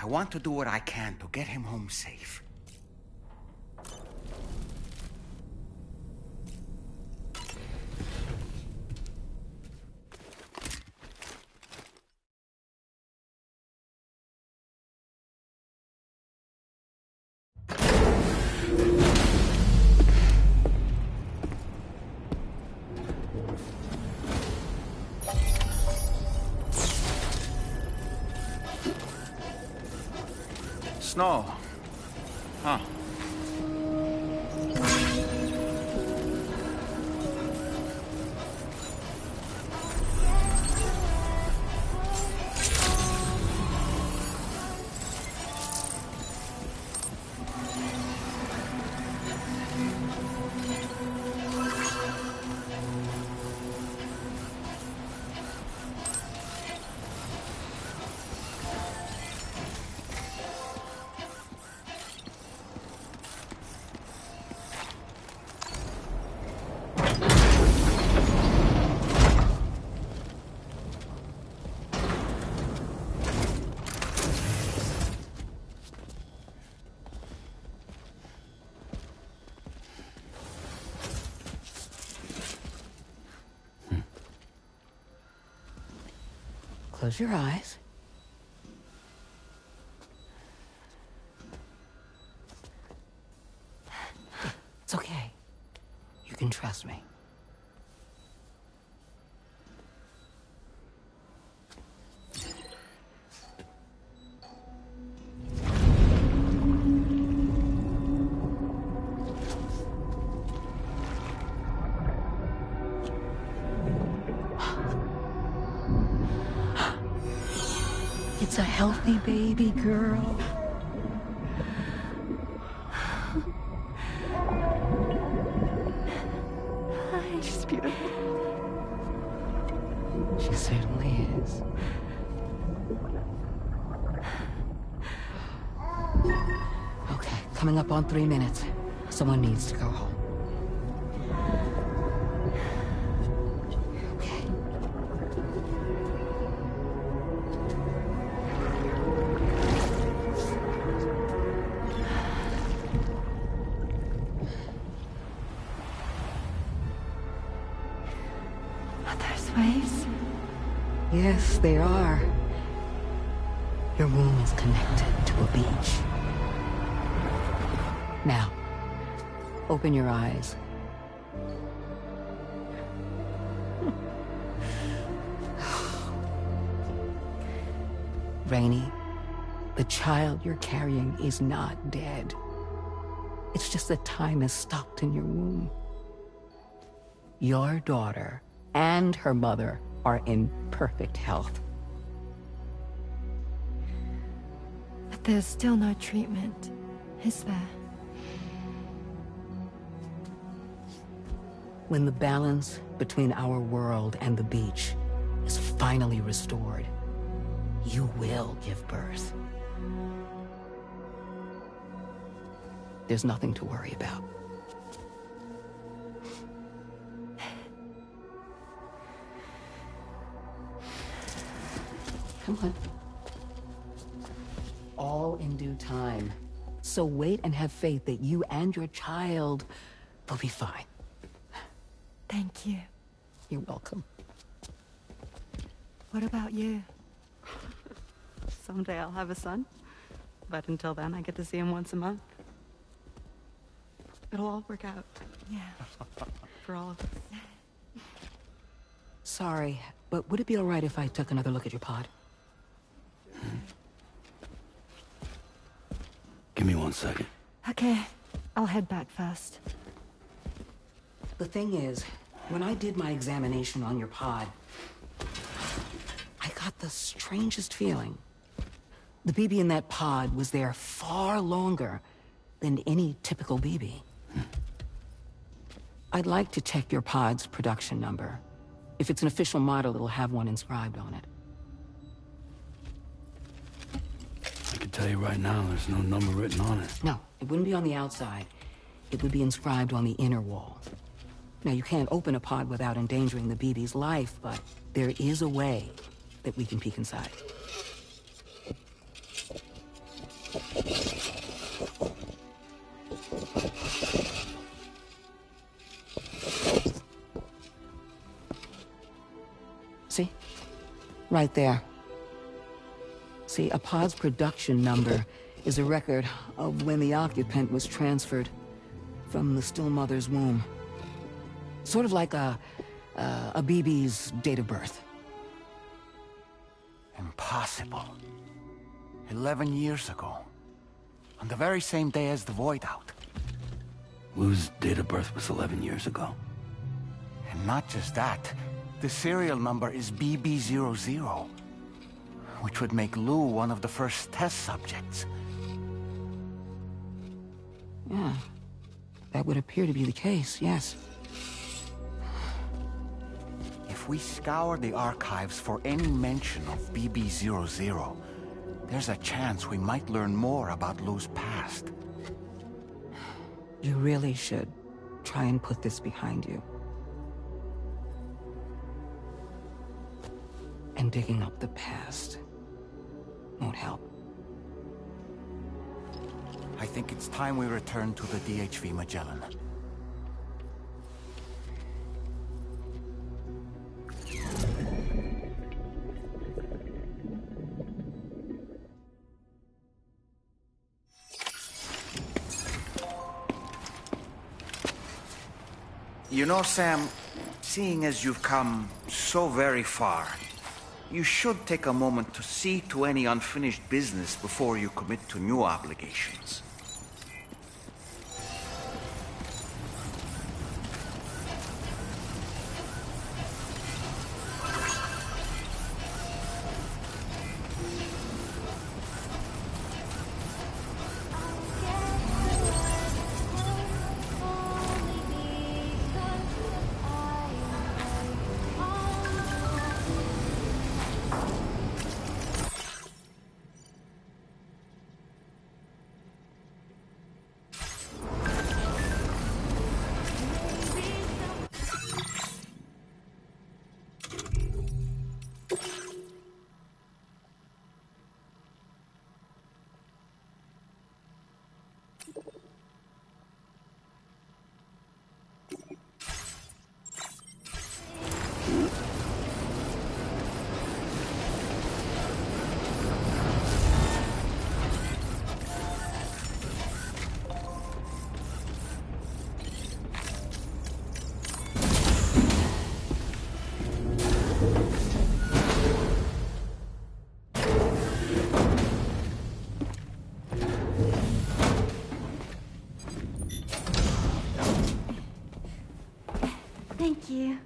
I want to do what I can to get him home safe. Snow. Huh. Close your eyes. It's okay. You can trust me. It's a healthy baby girl. She's beautiful. She certainly is. Okay, coming up on 3 minutes. Someone needs to go home. Waves? Yes, they are. Your womb is connected to a beach. Now, open your eyes. Rainey, the child you're carrying is not dead. It's just that time has stopped in your womb. Your daughter and her mother are in perfect health. But there's still no treatment, is there? When the balance between our world and the beach is finally restored, you will give birth. There's nothing to worry about. Come on. All in due time. So wait and have faith that you and your child will be fine. Thank you. You're welcome. What about you? Someday I'll have a son. But until then, I get to see him once a month. It'll all work out. Yeah. For all of us. Sorry, but would it be all right if I took another look at your pod? Give me 1 second. Okay, I'll head back first. The thing is, when I did my examination on your pod, I got the strangest feeling. The BB in that pod was there far longer than any typical BB. I'd like to check your pod's production number. If it's an official model, it'll have one inscribed on it. I can tell you right now, there's no number written on it. No, it wouldn't be on the outside. It would be inscribed on the inner wall. Now, you can't open a pod without endangering the BB's life, but there is a way that we can peek inside. See? Right there. See, a pod's production number is a record of when the occupant was transferred from the still mother's womb. Sort of like a BB's date of birth. Impossible. 11 years ago. On the very same day as the Void Out. Lou's date of birth was 11 years ago. And not just that, the serial number is BB00, which would make Lou one of the first test subjects. Yeah, that would appear to be the case, yes. If we scour the archives for any mention of BB00, there's a chance we might learn more about Lou's past. You really should try and put this behind you. And digging up the past won't help. I think it's time we return to the DHV Magellan. You know, Sam, seeing as you've come so very far, you should take a moment to see to any unfinished business before you commit to new obligations. Thank you.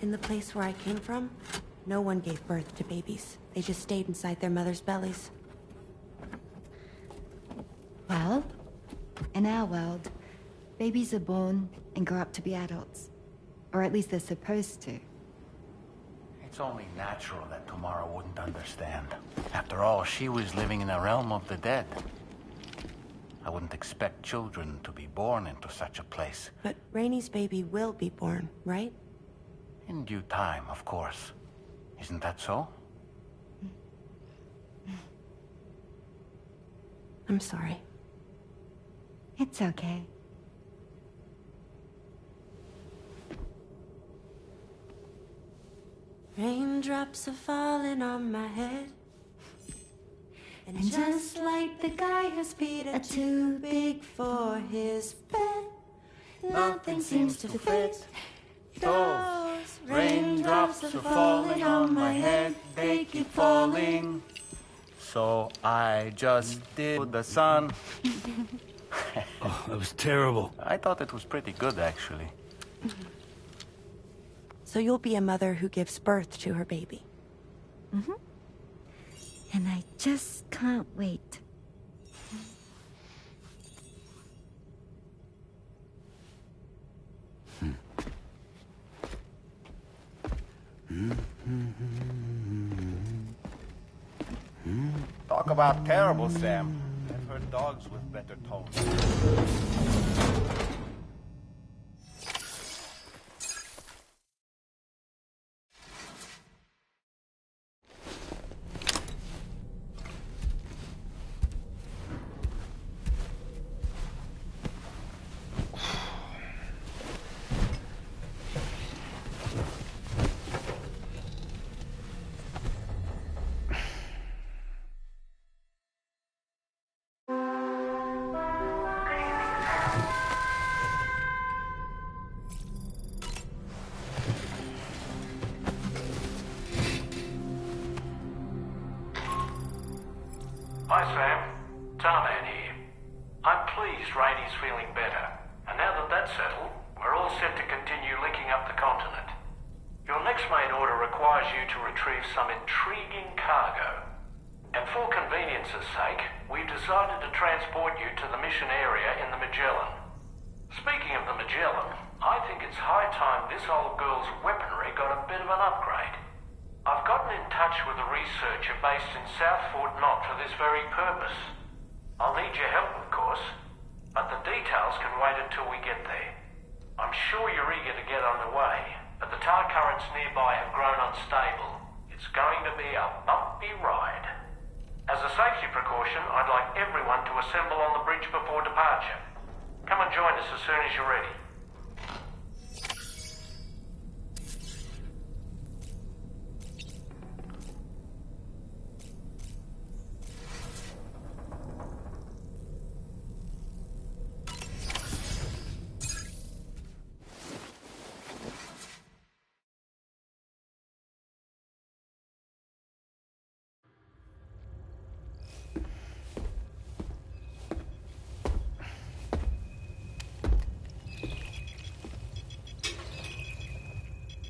In the place where I came from, no one gave birth to babies. They just stayed inside their mother's bellies. Well, in our world, babies are born and grow up to be adults. Or at least they're supposed to. It's only natural that Tamara wouldn't understand. After all, she was living in a realm of the dead. I wouldn't expect children to be born into such a place. But Rainey's baby will be born, right? In due time, of course. Isn't that so? I'm sorry. It's okay. Raindrops are falling on my head. And just like the guy whose feet are too big for his bed, nothing seems to fit. Those raindrops are falling on my head, they keep falling. So I just did the sun. Oh, that was terrible. I thought it was pretty good, actually. So you'll be a mother who gives birth to her baby. Mm-hmm. And I just can't wait. Talk about terrible, Sam. I've heard dogs with better tones. Hi, Sam. Tarman here. I'm pleased Rainey's feeling better. And now that that's settled, we're all set to continue linking up the continent. Your next main order requires you to retrieve some intriguing cargo. And for convenience's sake, we've decided to transport you to the mission area in the Magellan. Speaking of the Magellan, I think it's high time this old girl's weaponry got a bit of an upgrade. I've gotten in touch with a researcher based in South Fort Knott for this very purpose. I'll need your help, of course, but the details can wait until we get there. I'm sure you're eager to get underway, but the tar currents nearby have grown unstable. It's going to be a bumpy ride. As a safety precaution, I'd like everyone to assemble on the bridge before departure. Come and join us as soon as you're ready.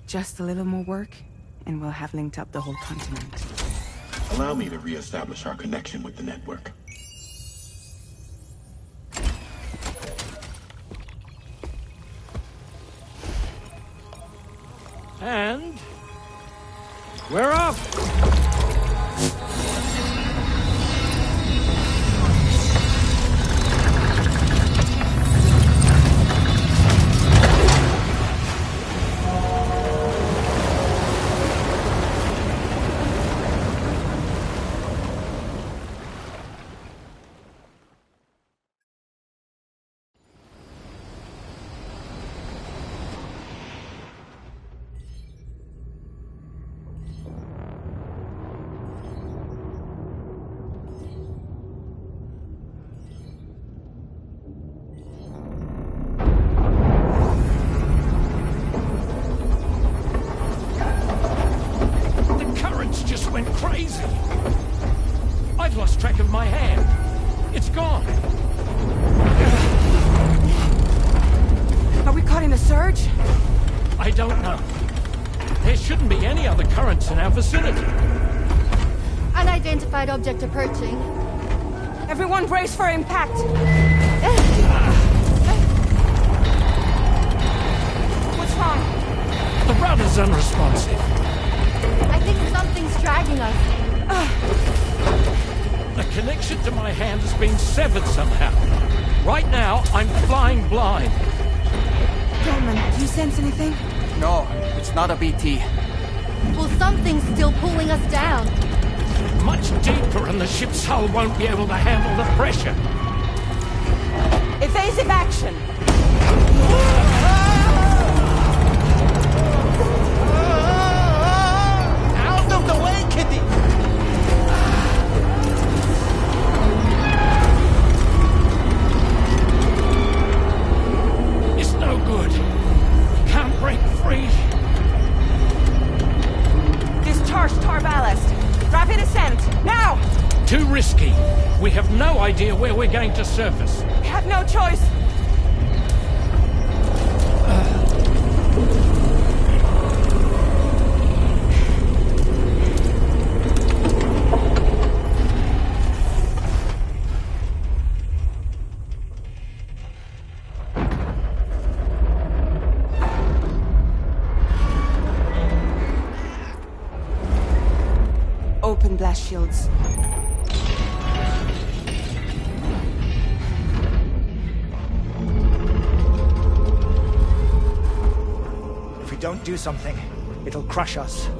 Just a little more work, and we'll have linked up the whole continent. Allow me to reestablish our connection with the network. And we're off! Went crazy. I've lost track of my hand. It's gone. Are we caught in a surge? I don't know. There shouldn't be any other currents in our vicinity. Unidentified object approaching. Everyone brace for impact. What's wrong? The rudder's unresponsive. I think something's dragging us. The connection to my hand has been severed somehow. Right now, I'm flying blind. Dolman, do you sense anything? No, it's not a BT. Well, something's still pulling us down. Much deeper, and the ship's hull won't be able to handle the pressure. Evasive action! Out of the way, Kitty! It's no good. Can't break free. Discharge tar ballast. Rapid ascent, now! Too risky. We have no idea where we're going to surface. We have no choice. Open blast shields. If we don't do something, it'll crush us.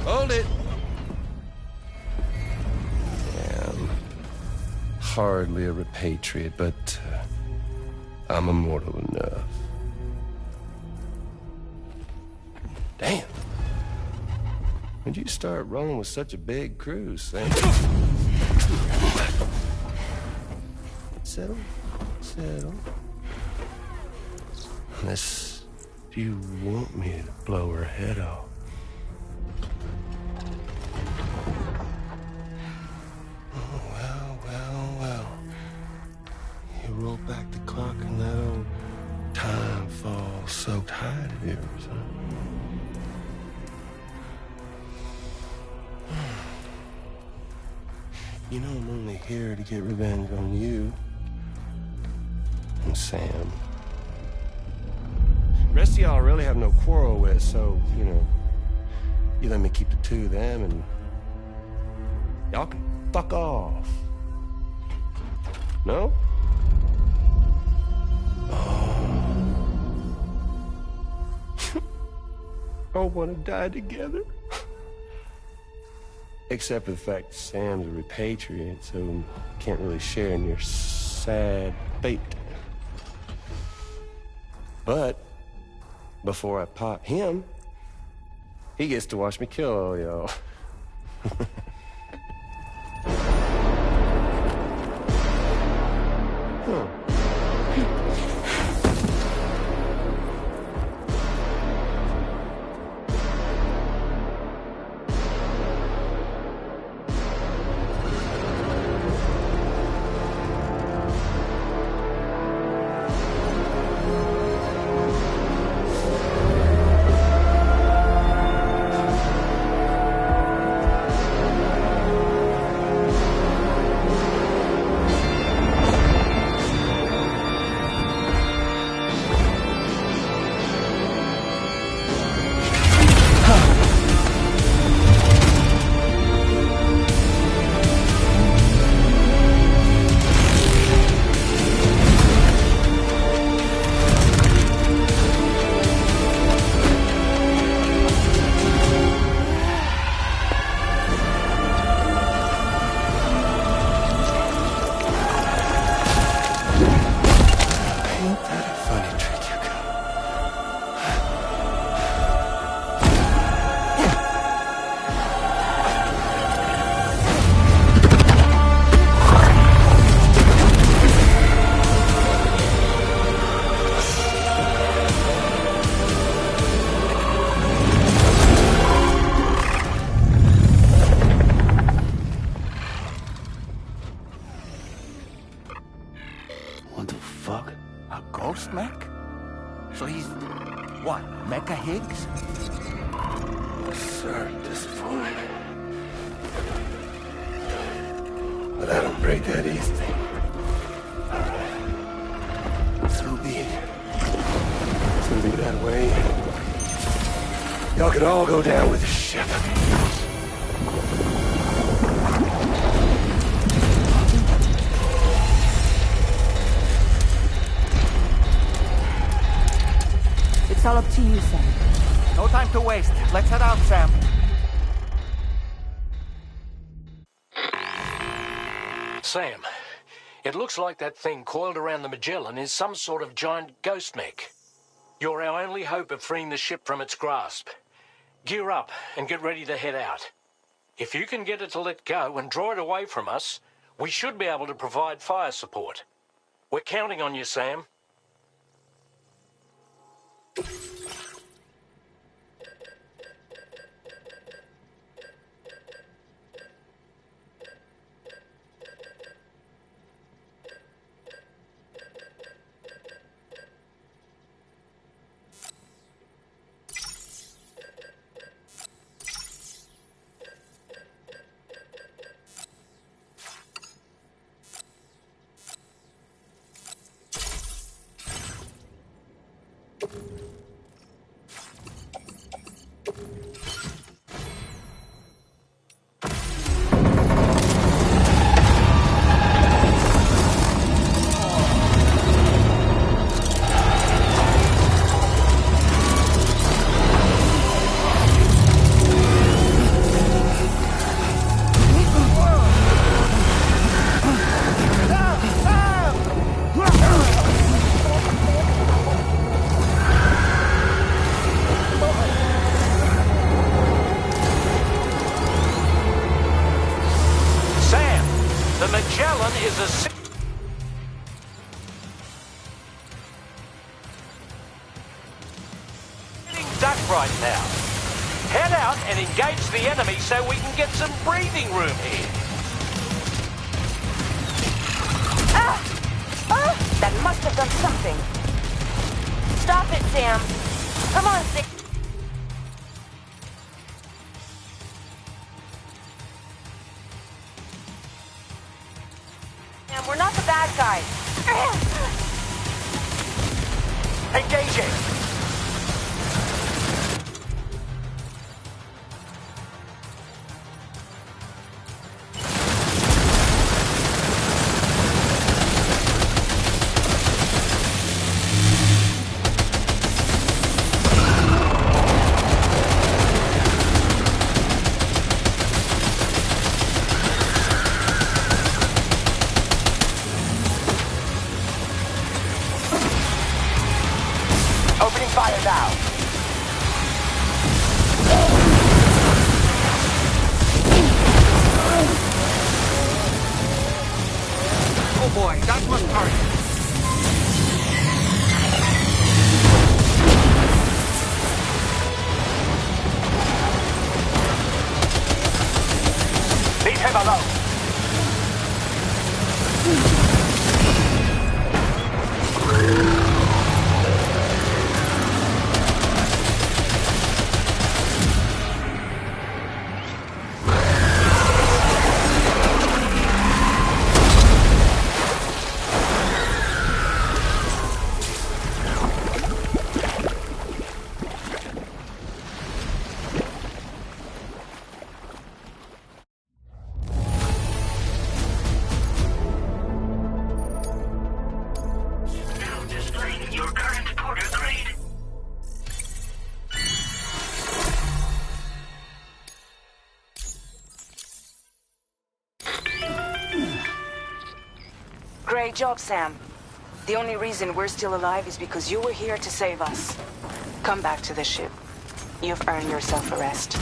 Hold it! Damn. Hardly a repatriate, but I'm immortal enough. Damn. When'd you start rolling with such a big crew, Sam? Settle. Settle. Unless you want me to blow her head off. You roll back the clock in that old time-fall-soaked hide of yours, huh? You know I'm only here to get revenge on you and Sam. The rest of y'all I really have no quarrel with, so, you know, you let me keep the two of them and y'all can fuck off. No? All want to die together. Except for the fact Sam's a repatriate, so can't really share in your sad fate. But before I pop him, he gets to watch me kill all y'all. Huh. What the fuck? A ghost mech? So he's... what, Mecha Higgs? Sorry, disappointed. But I don't break that easy. So be it. It's gonna be that way. Y'all could all go down with the ship. It's all up to you, Sam. No time to waste. Let's head out, Sam. Sam, it looks like that thing coiled around the Magellan is some sort of giant ghost mech. You're our only hope of freeing the ship from its grasp. Gear up and get ready to head out. If you can get it to let go and draw it away from us, we should be able to provide fire support. We're counting on you, Sam. Right now. Head out and engage the enemy so we can get some breathing room here. That must have done something. Stop it, Sam. Come on, Sam. Sam, we're not the bad guys. Engaging. Opening fire now. Oh boy, that must hurt. Leave him alone. Great job, Sam. The only reason we're still alive is because you were here to save us. Come back to the ship. You've earned yourself a rest.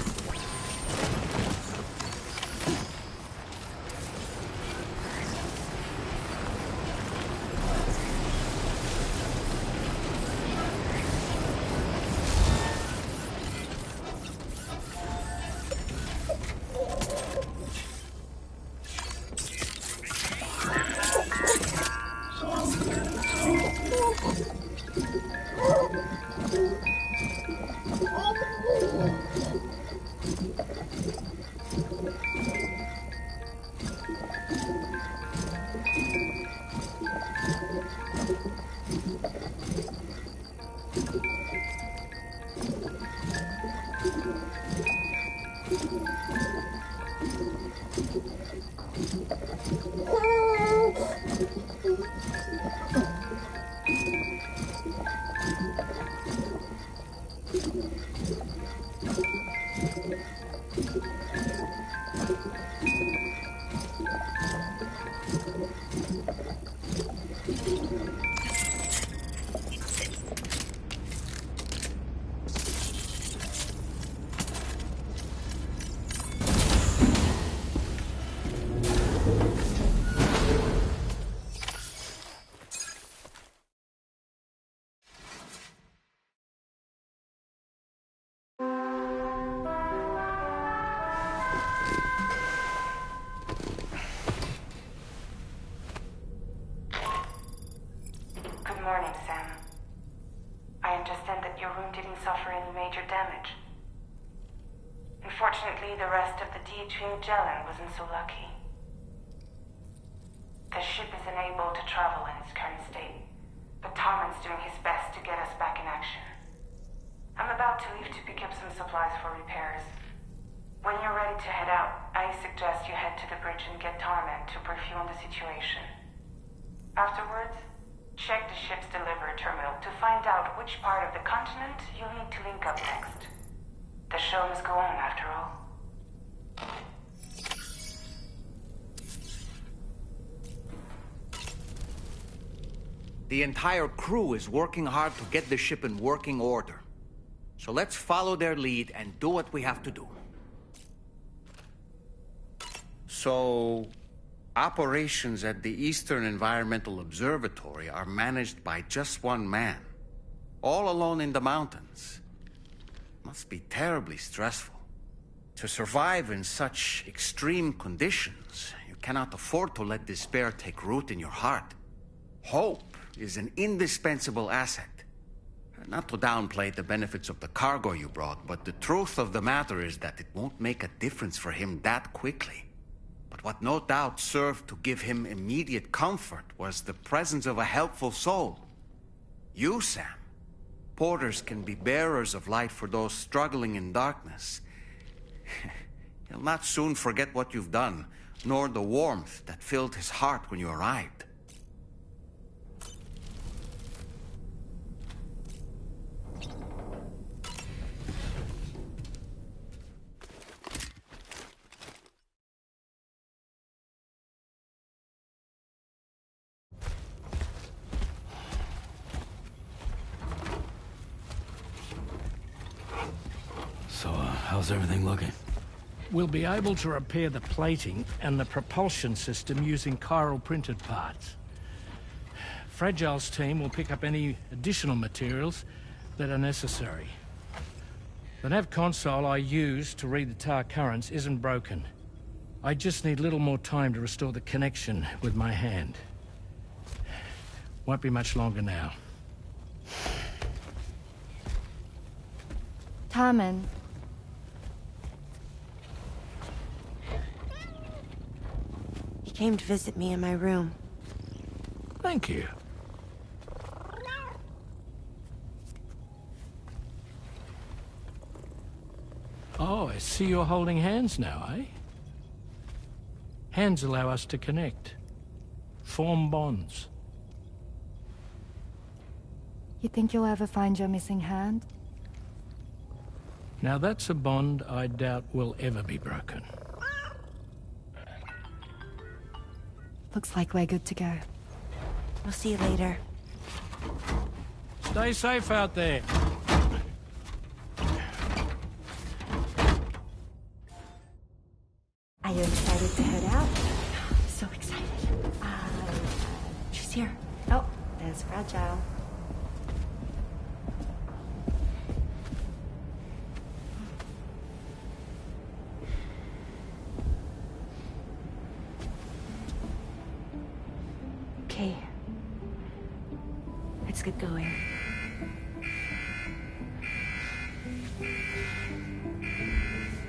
Good morning, Sam. I understand that your room didn't suffer any major damage. Unfortunately, the rest of the D2 Magellan wasn't so lucky. The ship is unable to travel in its current state, but Tarman's doing his best to get us back in action. I'm about to leave to pick up some supplies for repairs. When you're ready to head out, I suggest you head to the bridge and get Tarman to brief you on the situation. Afterwards, check the ship's delivery terminal to find out which part of the continent you'll need to link up next. The show must go on, after all. The entire crew is working hard to get the ship in working order. So let's follow their lead and do what we have to do. So, operations at the Eastern Environmental Observatory are managed by just one man, all alone in the mountains. Must be terribly stressful. To survive in such extreme conditions, you cannot afford to let despair take root in your heart. Hope is an indispensable asset. Not to downplay the benefits of the cargo you brought, but the truth of the matter is that it won't make a difference for him that quickly. But what no doubt served to give him immediate comfort was the presence of a helpful soul. You, Sam. Porters can be bearers of light for those struggling in darkness. He'll not soon forget what you've done, nor the warmth that filled his heart when you arrived. So, how's everything looking? We'll be able to repair the plating and the propulsion system using chiral printed parts. Fragile's team will pick up any additional materials that are necessary. The nav console I use to read the tar currents isn't broken. I just need a little more time to restore the connection with my hand. Won't be much longer now. Tarman. He came to visit me in my room. Thank you. Oh, I see you're holding hands now, eh? Hands allow us to connect. Form bonds. You think you'll ever find your missing hand? Now that's a bond I doubt will ever be broken. Looks like we're good to go. We'll see you later. Stay safe out there. Are you excited to head out? So excited. She's here. Oh, there's Fragile. Okay. Let's get going.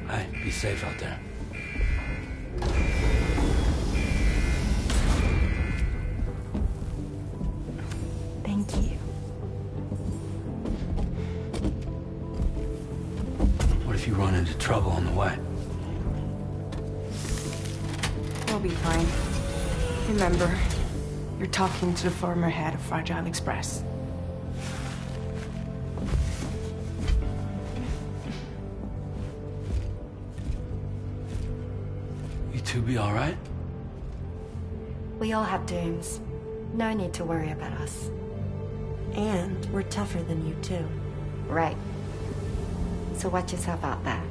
Hey, be safe out there. Thank you. What if you run into trouble on the way? We'll be fine. Remember, you're talking to the former head of Fragile Express. You two be all right? We all have dooms. No need to worry about us. And we're tougher than you, too. Right. So watch yourself out there.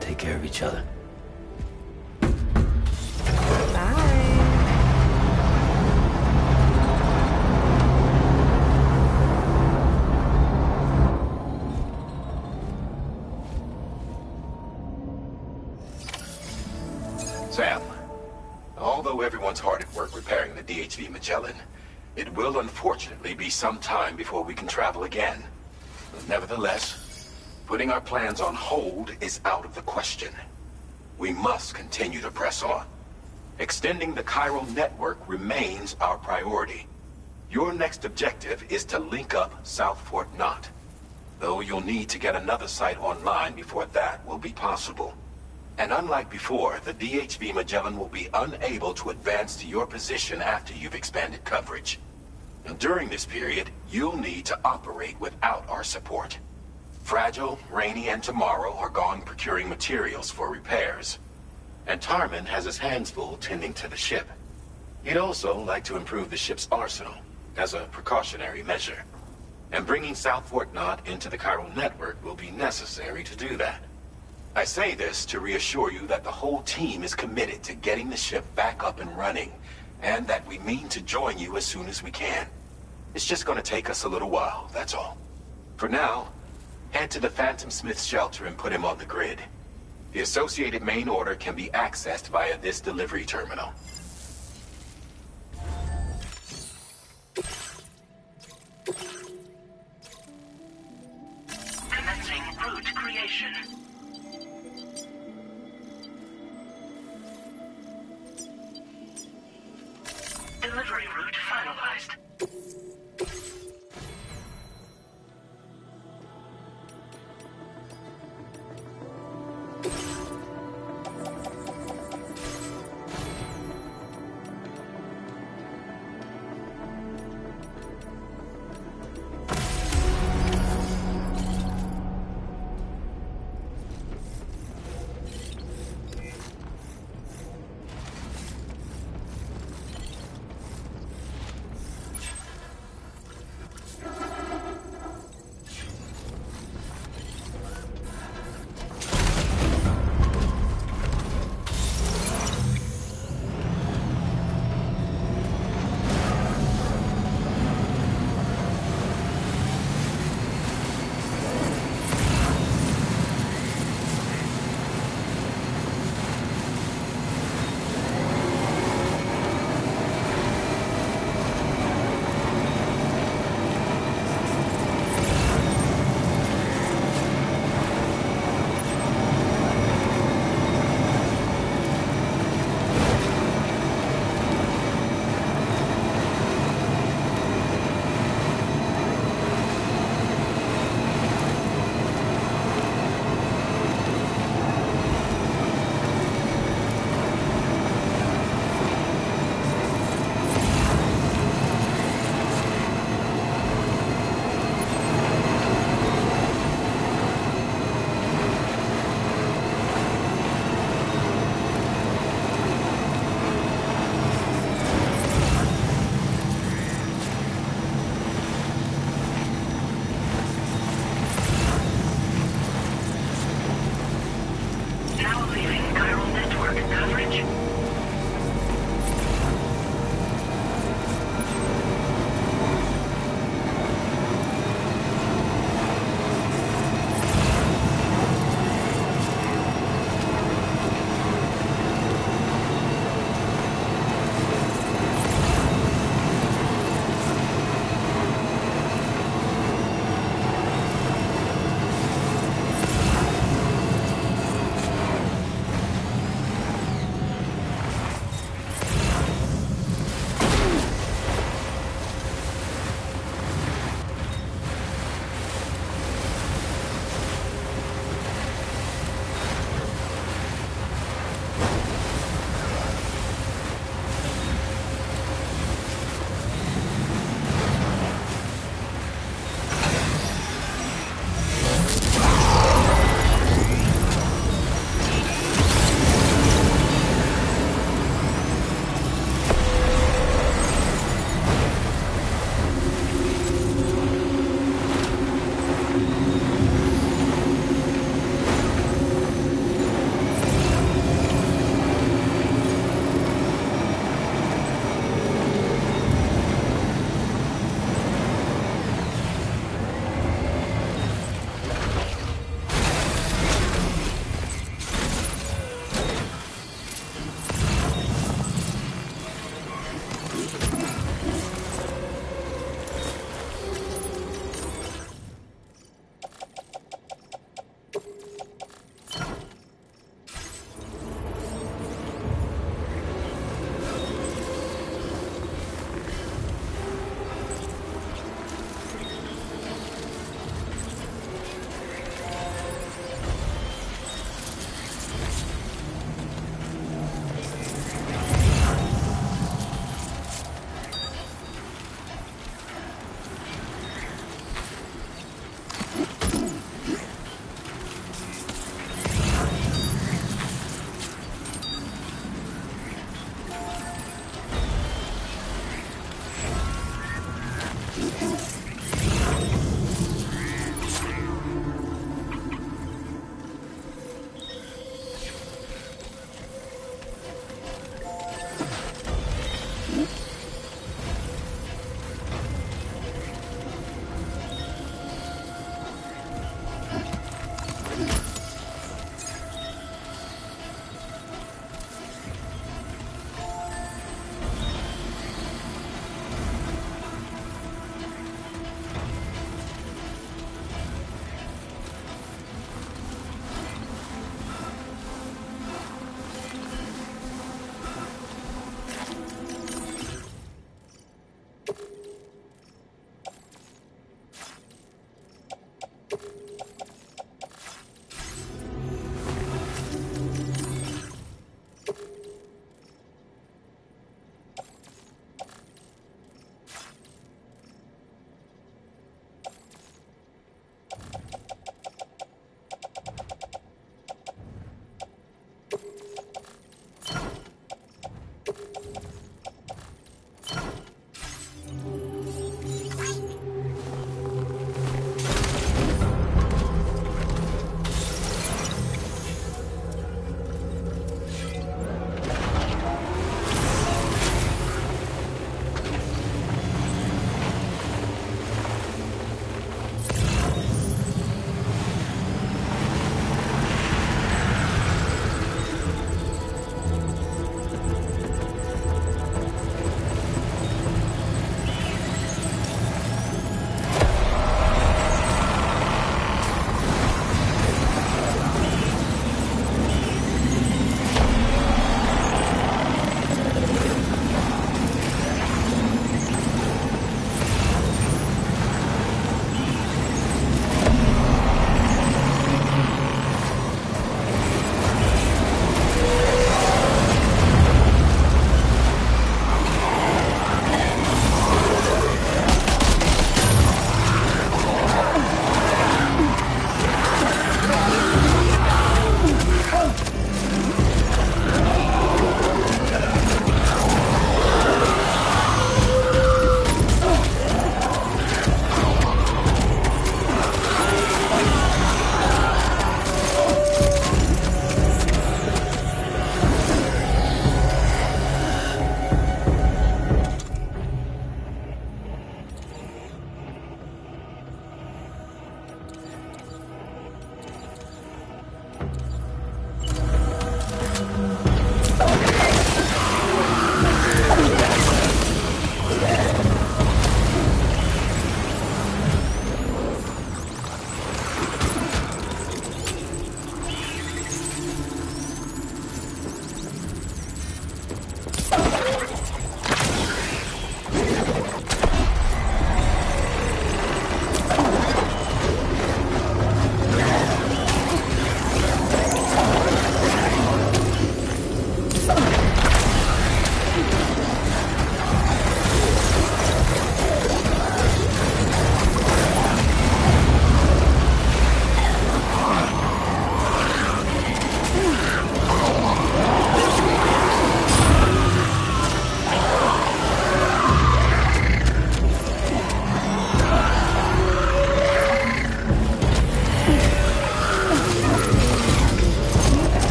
Take care of each other. Sam, although everyone's hard at work repairing the DHV Magellan, it will unfortunately be some time before we can travel again. Nevertheless, putting our plans on hold is out of the question. We must continue to press on. Extending the chiral network remains our priority. Your next objective is to link up South Fort Knot. Though you'll need to get another site online before that will be possible. And unlike before, the DHV Magellan will be unable to advance to your position after you've expanded coverage. Now, during this period, you'll need to operate without our support. Fragile, Rainy, and Tomorrow are gone procuring materials for repairs. And Tarman has his hands full tending to the ship. He'd also like to improve the ship's arsenal, as a precautionary measure. And bringing South Fort Knot into the chiral network will be necessary to do that. I say this to reassure you that the whole team is committed to getting the ship back up and running, and that we mean to join you as soon as we can. It's just gonna take us a little while, that's all. For now, head to the Phantom Smith shelter and put him on the grid. The associated main order can be accessed via this delivery terminal. Commencing route creation. Delivery route finalized.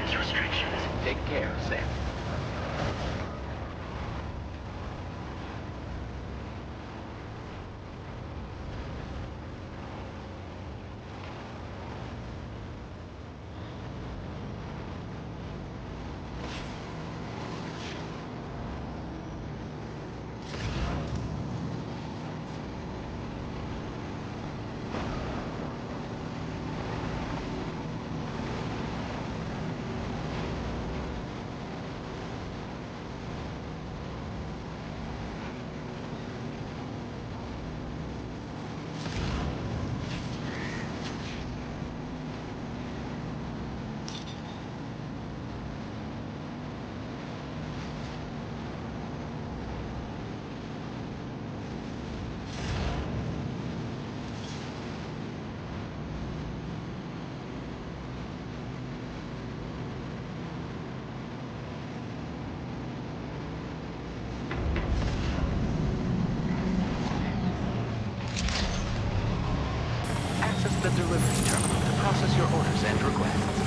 access restrictions. Take care, Sam. Access the delivery terminal to process your orders and requests.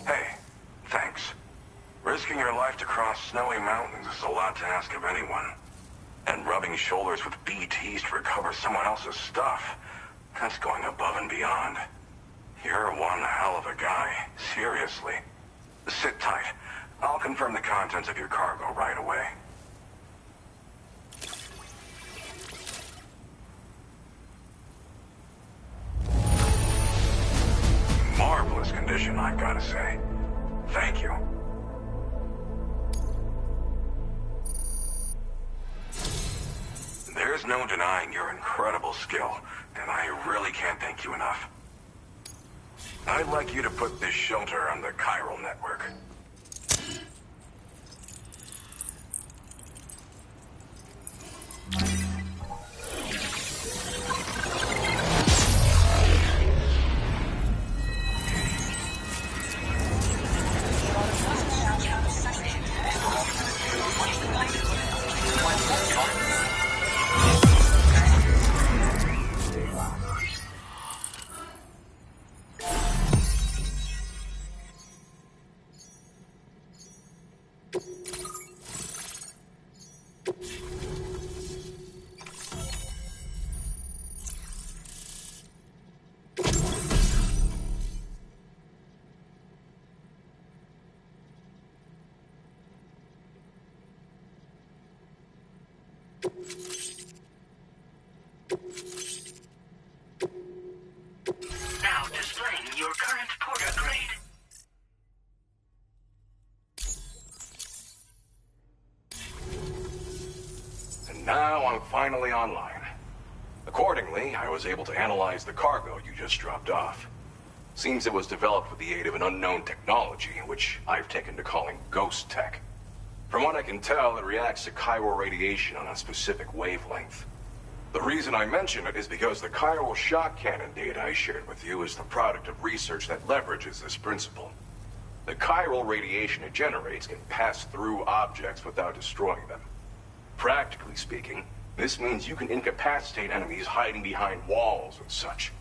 Hey, thanks. Risking your life to cross snowy mountains is a lot to ask of anyone. And rubbing shoulders with BTs to recover someone else's stuff, that's going above and beyond. You're one hell of a guy, seriously. Sit tight. I'll confirm the contents of your cargo right away. Marvelous condition, I've got to say. Thank you. There's no denying your incredible skill, and I really can't thank you enough. I'd like you to put this shelter on the chiral network. Now displaying your current porter grade. And now I'm finally online. Accordingly, I was able to analyze the cargo you just dropped off. Seems it was developed with the aid of an unknown technology, which I've taken to calling ghost tech. From what I can tell, it reacts to chiral radiation on a specific wavelength. The reason I mention it is because the chiral shock cannon data I shared with you is the product of research that leverages this principle. The chiral radiation it generates can pass through objects without destroying them. Practically speaking, this means you can incapacitate enemies hiding behind walls and such.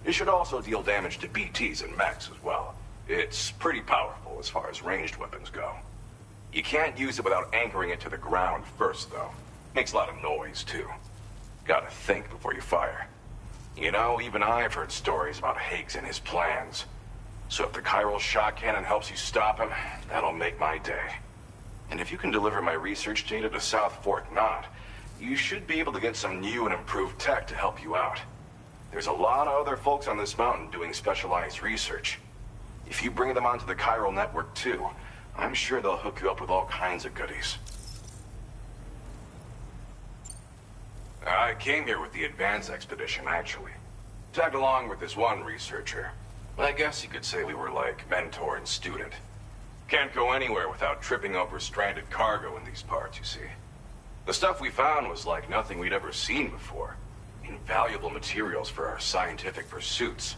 It should also deal damage to BTs and mechs as well. It's pretty powerful as far as ranged weapons go. You can't use it without anchoring it to the ground first, though. Makes a lot of noise, too. Gotta think before you fire. You know, even I've heard stories about Higgs and his plans. So if the chiral shock cannon helps you stop him, that'll make my day. And if you can deliver my research data to South Fort Knot, you should be able to get some new and improved tech to help you out. There's a lot of other folks on this mountain doing specialized research. If you bring them onto the chiral network too, I'm sure they'll hook you up with all kinds of goodies. I came here with the advance expedition, actually. Tagged along with this one researcher. I guess you could say we were like mentor and student. Can't go anywhere without tripping over stranded cargo in these parts, you see. The stuff we found was like nothing we'd ever seen before. Invaluable materials for our scientific pursuits.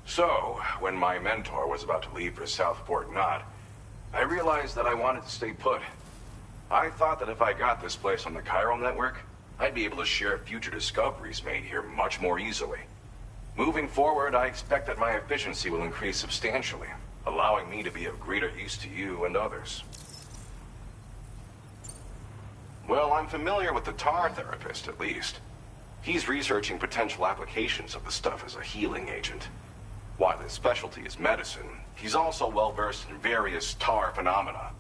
So, when my mentor was about to leave for South Fort Knot, I realized that I wanted to stay put. I thought that if I got this place on the chiral network, I'd be able to share future discoveries made here much more easily. Moving forward, I expect that my efficiency will increase substantially, allowing me to be of greater use to you and others. Well, I'm familiar with the tar therapist, at least. He's researching potential applications of the stuff as a healing agent. While his specialty is medicine, he's also well-versed in various tar phenomena.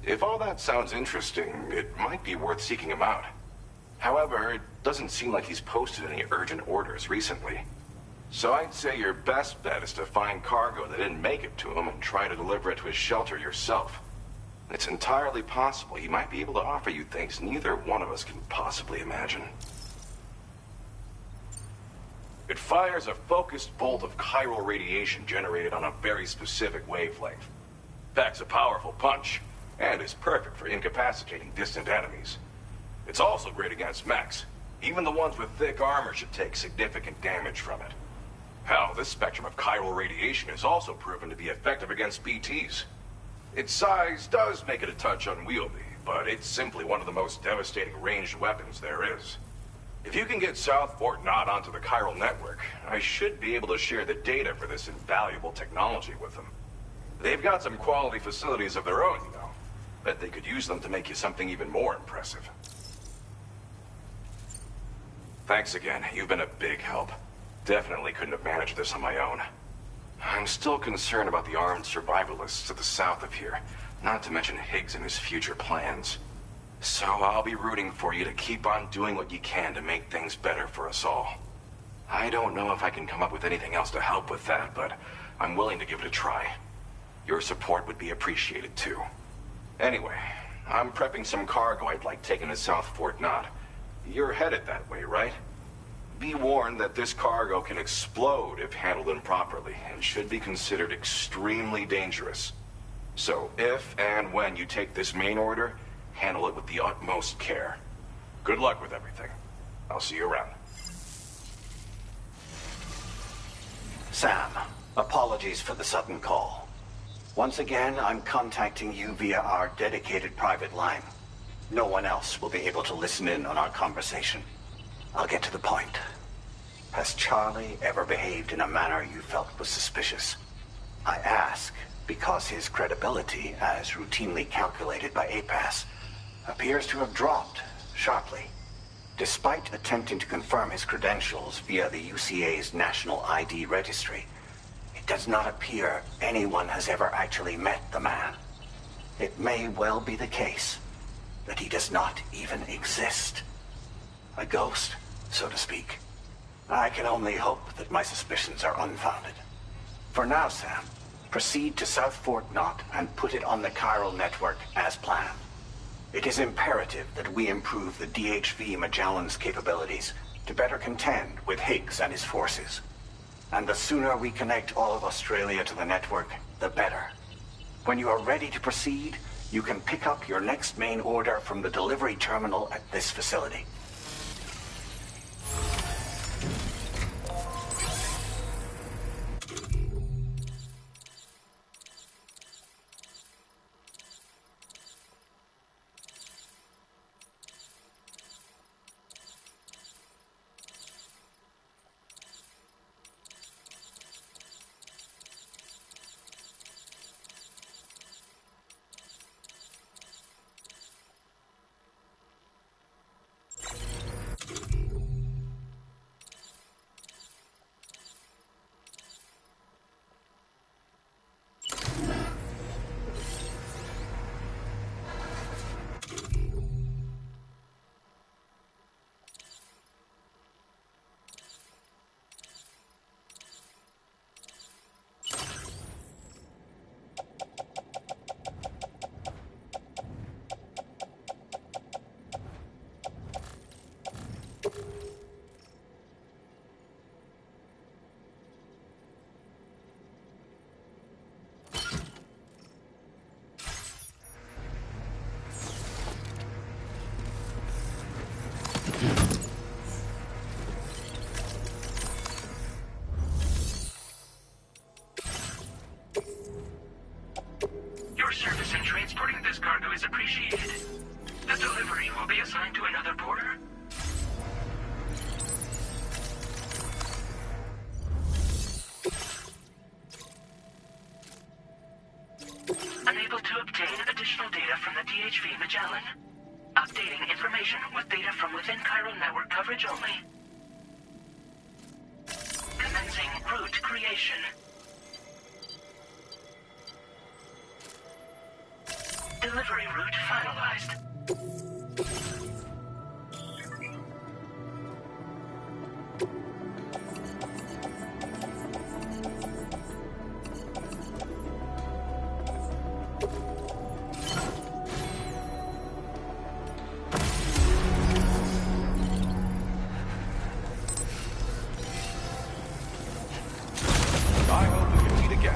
If all that sounds interesting, it might be worth seeking him out. However, it doesn't seem like he's posted any urgent orders recently. So I'd say your best bet is to find cargo that didn't make it to him and try to deliver it to his shelter yourself. It's entirely possible he might be able to offer you things neither one of us can possibly imagine. It fires a focused bolt of chiral radiation generated on a very specific wavelength. Packs a powerful punch, and is perfect for incapacitating distant enemies. It's also great against mechs. Even the ones with thick armor should take significant damage from it. Hell, this spectrum of chiral radiation is also proven to be effective against BTs. Its size does make it a touch unwieldy, but it's simply one of the most devastating ranged weapons there is. If you can get South Fort Knot onto the chiral network, I should be able to share the data for this invaluable technology with them. They've got some quality facilities of their own, you know. Bet they could use them to make you something even more impressive. Thanks again. You've been a big help. Definitely couldn't have managed this on my own. I'm still concerned about the armed survivalists to the south of here, not to mention Higgs and his future plans. So I'll be rooting for you to keep on doing what you can to make things better for us all. I don't know if I can come up with anything else to help with that, but I'm willing to give it a try. Your support would be appreciated too. Anyway, I'm prepping some cargo I'd like taken to South Fort Knot. You're headed that way, right? Be warned that this cargo can explode if handled improperly, and should be considered extremely dangerous. So if and when you take this main order, handle it with the utmost care. Good luck with everything. I'll see you around. Sam, apologies for the sudden call. Once again, I'm contacting you via our dedicated private line. No one else will be able to listen in on our conversation. I'll get to the point. Has Charlie ever behaved in a manner you felt was suspicious? I ask because his credibility, as routinely calculated by APAS, appears to have dropped sharply. Despite attempting to confirm his credentials via the UCA's National ID Registry, it does not appear anyone has ever actually met the man. It may well be the case that he does not even exist. A ghost, so to speak. I can only hope that my suspicions are unfounded. For now, Sam, proceed to South Fort Knot and put it on the chiral network as planned. It is imperative that we improve the DHV Magellan's capabilities to better contend with Higgs and his forces. And the sooner we connect all of Australia to the network, the better. When you are ready to proceed, you can pick up your next main order from the delivery terminal at this facility. HV Magellan. Updating information with data from within Chiral network coverage only. Commencing route creation. Delivery route finalized. I hope we can meet again.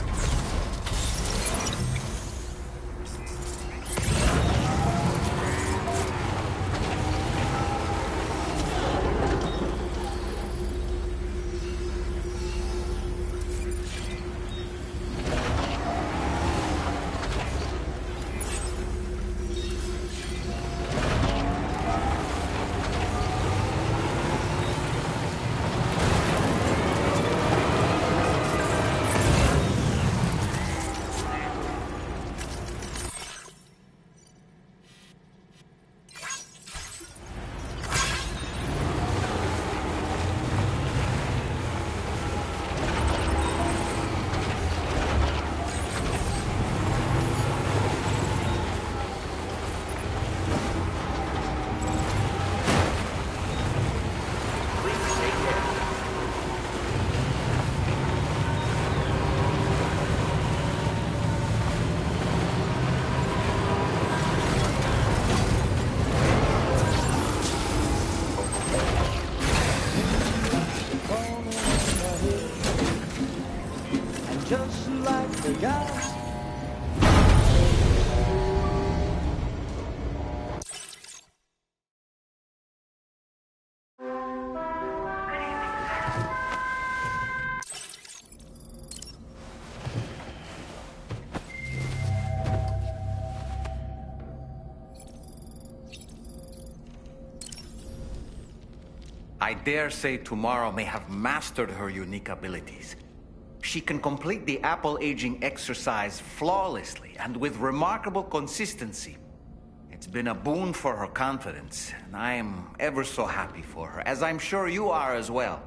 Just like the guy. I dare say tomorrow may have mastered her unique abilities. She can complete the apple aging exercise flawlessly and with remarkable consistency. It's been a boon for her confidence, and I am ever so happy for her, as I'm sure you are as well.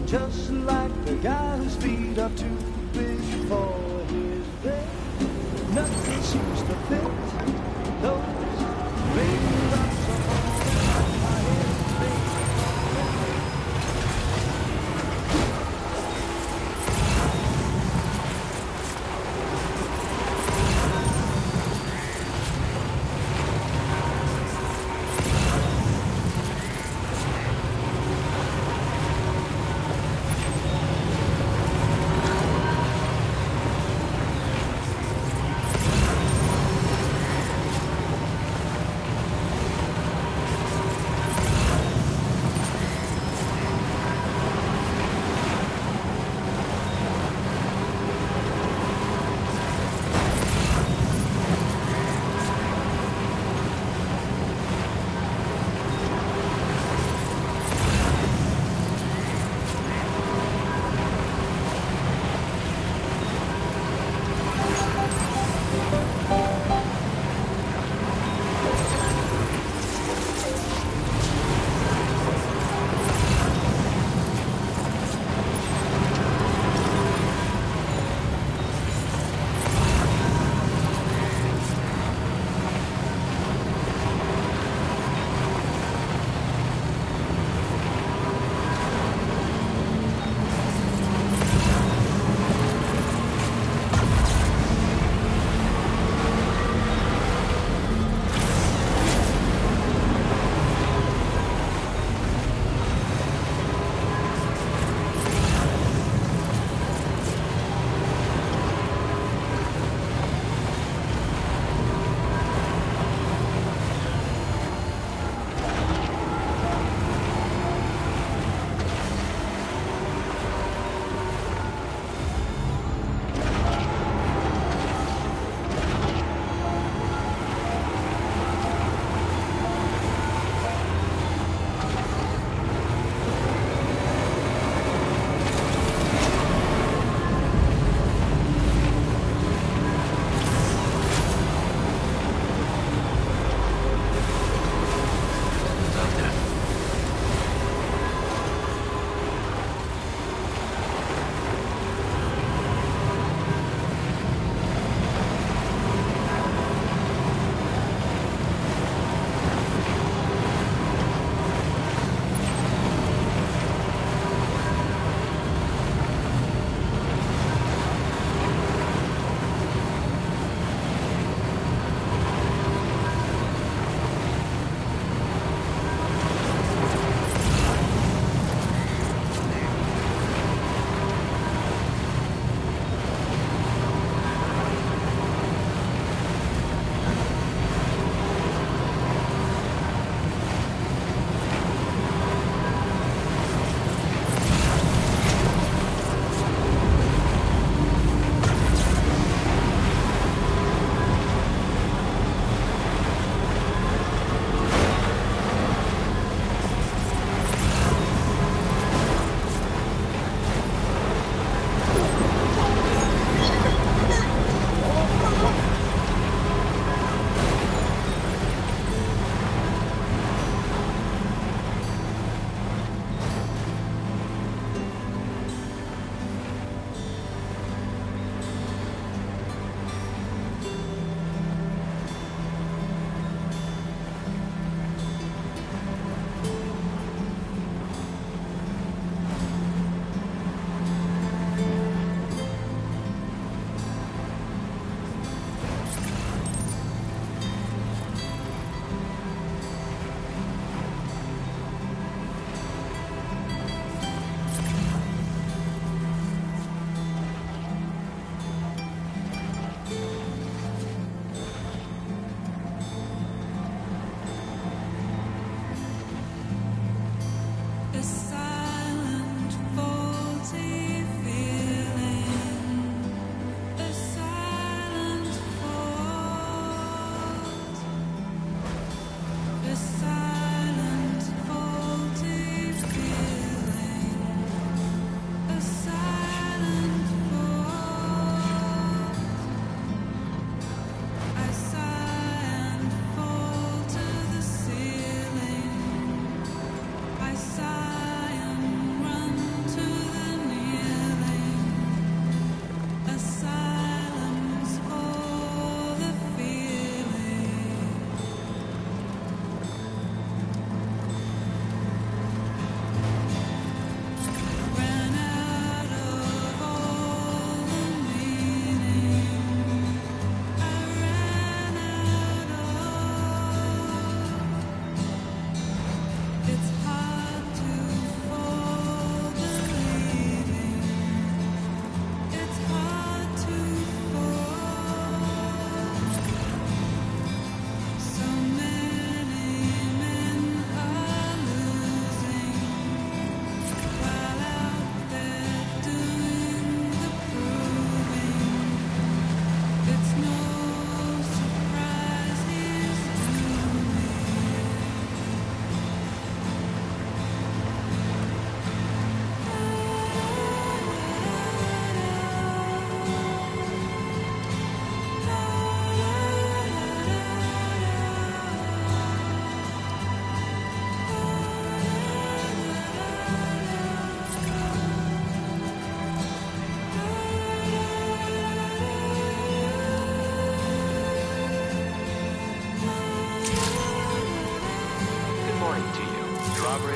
Just like the guy whose feet are too big for his bed. Nothing seems to fit. Those raindrops are falling on my head.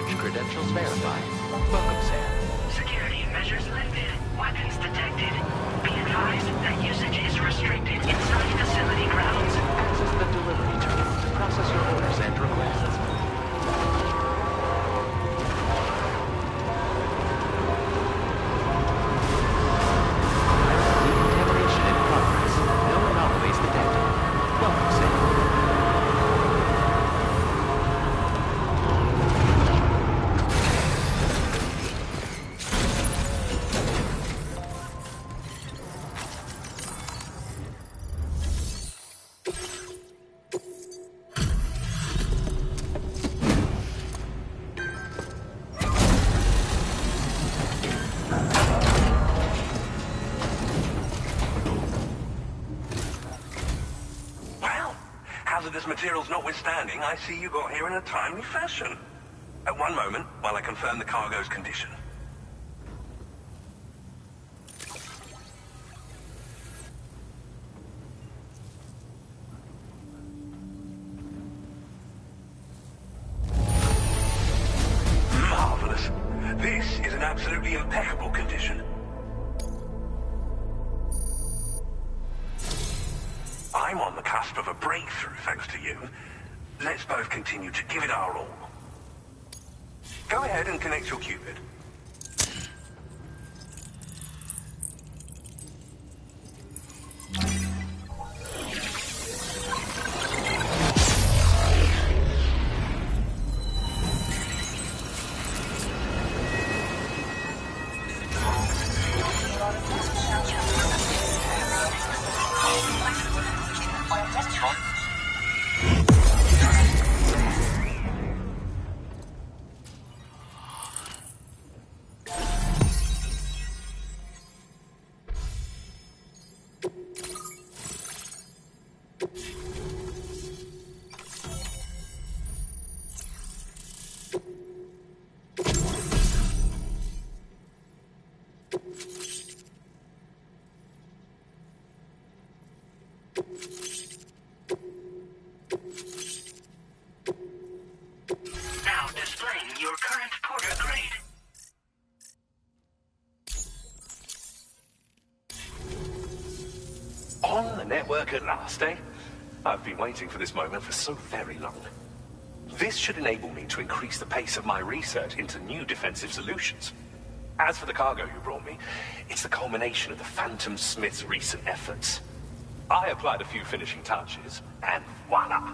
Search credentials verified. Welcome, Sam. Security measures lifted. Weapons detected. Be advised that usage is restricted inside facility grounds. Access the delivery terminal to process your orders and requests. Decontamination in progress. No anomalies detected. Welcome, Sam. Hazardous materials notwithstanding, I see you got here in a timely fashion. At one moment, while I confirm the cargo's condition. Marvelous. This is an absolutely impeccable condition. I'm on the cusp of a breakthrough, thanks to you. Let's both continue to give it our all. Go ahead and connect your Cupid. Now displaying your current porter grade. On the network at last, eh? I've been waiting for this moment for so very long. This should enable me to increase the pace of my research into new defensive solutions. As for the cargo you brought me, it's the culmination of the Phantom Smith's recent efforts. I applied a few finishing touches, and voila!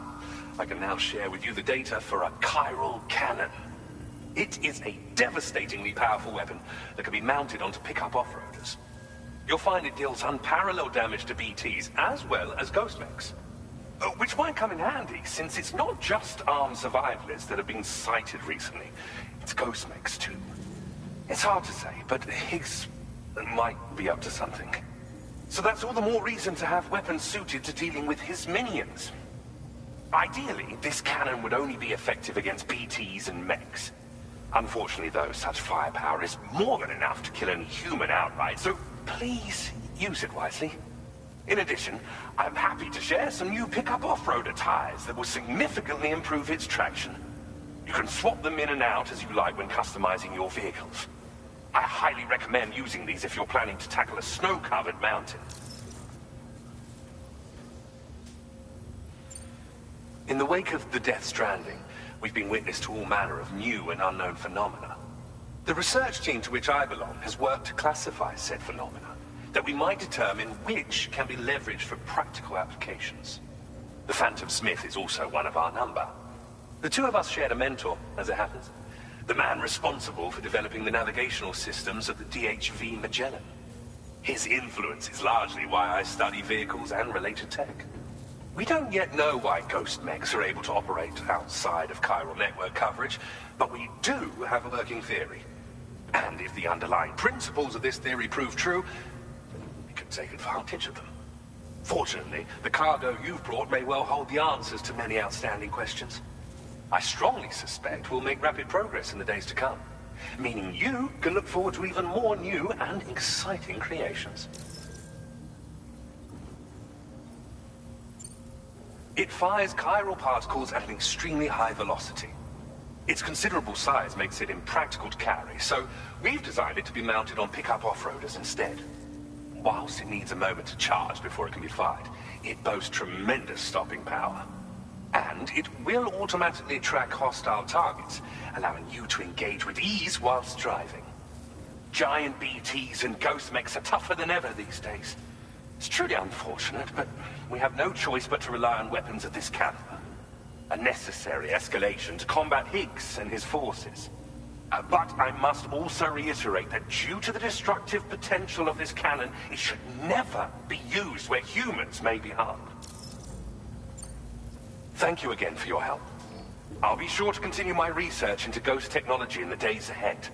I can now share with you the data for a chiral cannon. It is a devastatingly powerful weapon that can be mounted onto pickup off-roaders. You'll find it deals unparalleled damage to BTs as well as ghost mechs. Which might come in handy, since it's not just armed survivalists that have been sighted recently. It's ghost mechs too. It's hard to say, but Higgs might be up to something. So that's all the more reason to have weapons suited to dealing with his minions. Ideally, this cannon would only be effective against BTs and mechs. Unfortunately, though, such firepower is more than enough to kill any human outright, so please use it wisely. In addition, I'm happy to share some new pickup off-roader tires that will significantly improve its traction. You can swap them in and out as you like when customizing your vehicles. I highly recommend using these if you're planning to tackle a snow-covered mountain. In the wake of the Death Stranding, we've been witness to all manner of new and unknown phenomena. The research team to which I belong has worked to classify said phenomena, that we might determine which can be leveraged for practical applications. The Phantom Smith is also one of our number. The two of us shared a mentor, as it happens. The man responsible for developing the navigational systems of the DHV Magellan. His influence is largely why I study vehicles and related tech. We don't yet know why ghost mechs are able to operate outside of chiral network coverage, but we do have a working theory. And if the underlying principles of this theory prove true, we can take advantage of them. Fortunately, the cargo you've brought may well hold the answers to many outstanding questions. I strongly suspect we'll make rapid progress in the days to come, meaning you can look forward to even more new and exciting creations. It fires chiral particles at an extremely high velocity. Its considerable size makes it impractical to carry, so we've designed it to be mounted on pickup off-roaders instead. Whilst it needs a moment to charge before it can be fired, it boasts tremendous stopping power. And it will automatically track hostile targets, allowing you to engage with ease whilst driving. Giant BTs and ghost mechs are tougher than ever these days. It's truly unfortunate, but we have no choice but to rely on weapons of this caliber. A necessary escalation to combat Higgs and his forces. But I must also reiterate that due to the destructive potential of this cannon, it should never be used where humans may be harmed. Thank you again for your help. I'll be sure to continue my research into ghost technology in the days ahead.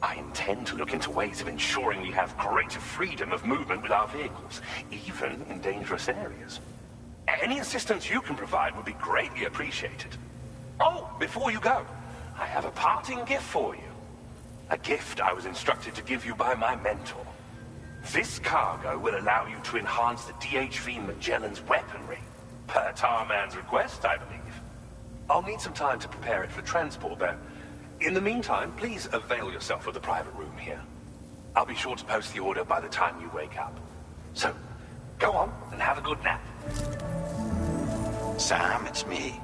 I intend to look into ways of ensuring we have greater freedom of movement with our vehicles, even in dangerous areas. Any assistance you can provide would be greatly appreciated. Oh, before you go, I have a parting gift for you. A gift I was instructed to give you by my mentor. This cargo will allow you to enhance the DHV Magellan's weaponry. Per Tarman's request, I believe. I'll need some time to prepare it for transport, though. In the meantime, please avail yourself of the private room here. I'll be sure to post the order by the time you wake up. So, go on and have a good nap. Sam, it's me.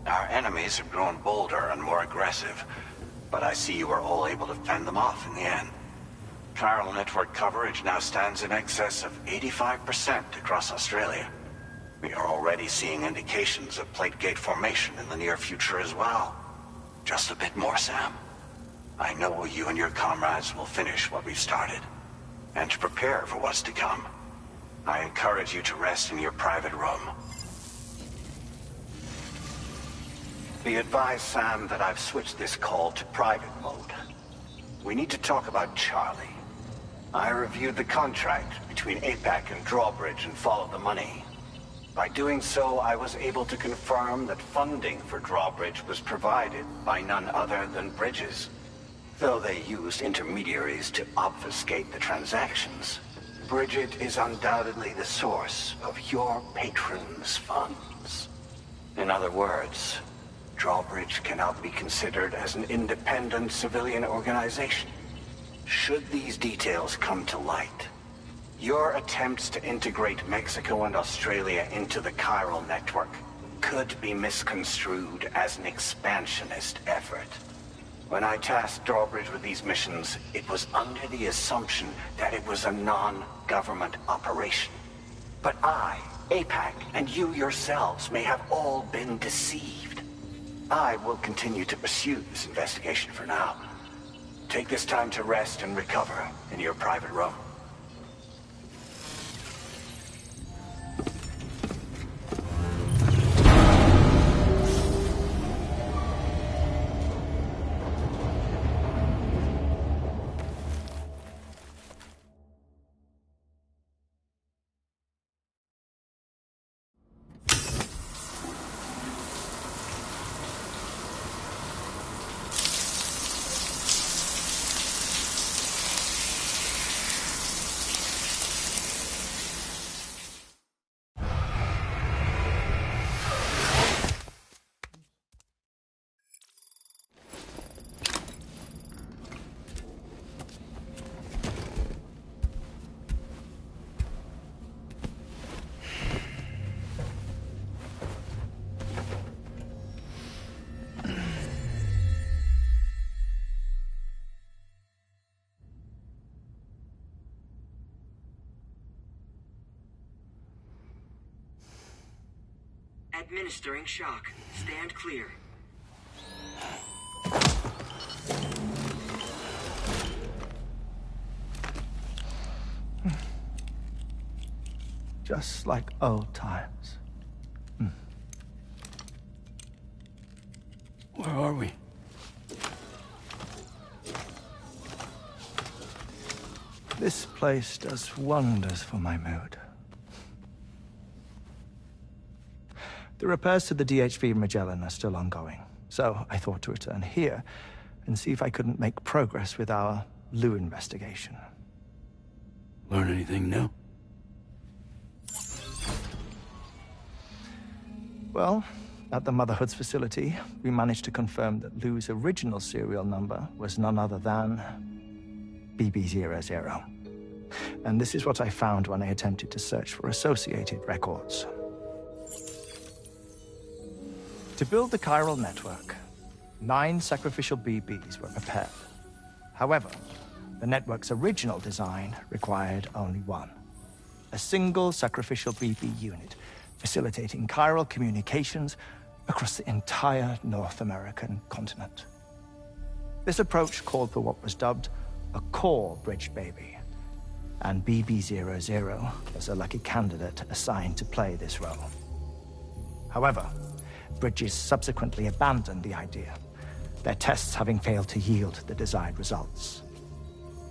Our enemies have grown bolder and more aggressive, but I see you were all able to fend them off in the end. Chiral network coverage now stands in excess of 85% across Australia. We are already seeing indications of plate gate formation in the near future as well. Just a bit more, Sam. I know you and your comrades will finish what we've started, and to prepare for what's to come. I encourage you to rest in your private room. Be advised, Sam, that I've switched this call to private mode. We need to talk about Charlie. I reviewed the contract between APAC and Drawbridge and followed the money. By doing so, I was able to confirm that funding for Drawbridge was provided by none other than Bridges. Though they used intermediaries to obfuscate the transactions, Bridget is undoubtedly the source of your patrons' funds. In other words, Drawbridge cannot be considered as an independent civilian organization. Should these details come to light, your attempts to integrate Mexico and Australia into the chiral network could be misconstrued as an expansionist effort. When I tasked Drawbridge with these missions, it was under the assumption that it was a non-government operation. But I, APAC, and you yourselves may have all been deceived. I will continue to pursue this investigation for now. Take this time to rest and recover in your private room. Administering shock. Stand clear. Just like old times. Where are we? This place does wonders for my mood. The repairs to the DHV Magellan are still ongoing, so I thought to return here and see if I couldn't make progress with our Lou investigation. Learn anything new? Well, At the Motherhood's facility, we managed to confirm that Lou's original serial number was none other than BB00. And this is what I found when I attempted to search for associated records. To build the chiral network, 9 sacrificial BBs were prepared. However, the network's original design required only 1. A single sacrificial BB unit, facilitating chiral communications across the entire North American continent. This approach called for what was dubbed a core bridge baby, and BB00 was a lucky candidate assigned to play this role. However, Bridges subsequently abandoned the idea, their tests having failed to yield the desired results.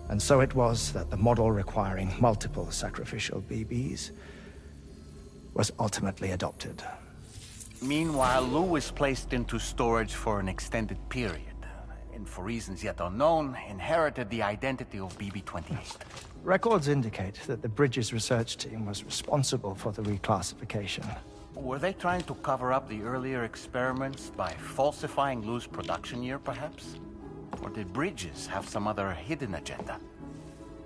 And so it was that the model requiring multiple sacrificial BBs was ultimately adopted. Meanwhile, Lou was placed into storage for an extended period, and for reasons yet unknown, inherited the identity of BB-28. Records indicate that the Bridges research team was responsible for the reclassification. Were they trying to cover up the earlier experiments by falsifying Lou's production year, perhaps? Or did Bridges have some other hidden agenda?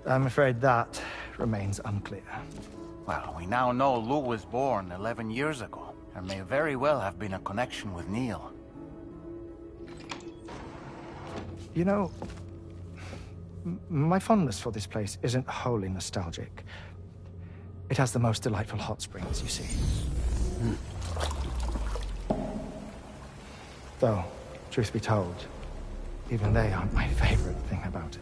I'm afraid that remains unclear. Well, we now know Lou was born 11 years ago. There may very well have been a connection with Neil. You know, my fondness for this place isn't wholly nostalgic. It has the most delightful hot springs, you see. Though, truth be told, even they aren't my favorite thing about it.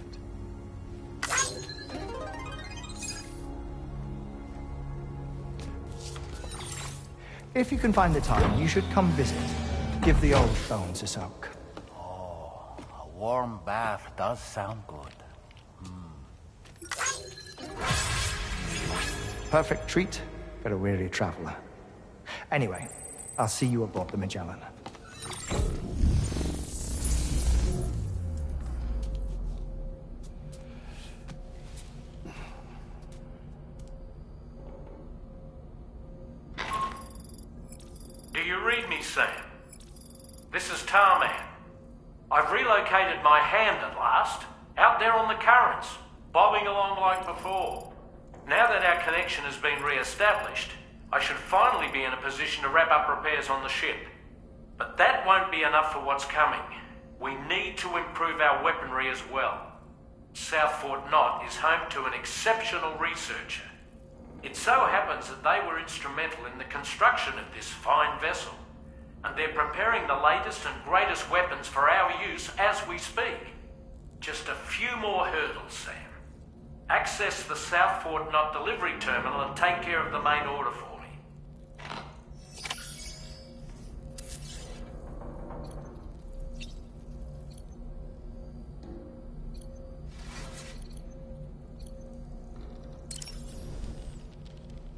If you can find the time, you should come visit. Give the old bones a soak. Oh, a warm bath does sound good. Perfect treat for a weary traveler. Anyway, I'll see you aboard the Magellan. Do you read me, Sam? This is Tarman. I've relocated my hand at last, out there on the currents, bobbing along like before. Now that our connection has been re-established, I should finally be in a position to wrap up repairs on the ship. But that won't be enough for what's coming. We need to improve our weaponry as well. South Fort Knott is home to an exceptional researcher. It so happens that they were instrumental in the construction of this fine vessel, and they're preparing the latest and greatest weapons for our use as we speak. Just a few more hurdles, Sam. Access the South Fort Knott delivery terminal and take care of the main order for me.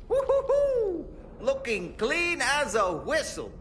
Woo-hoo-hoo! Looking clean as a whistle,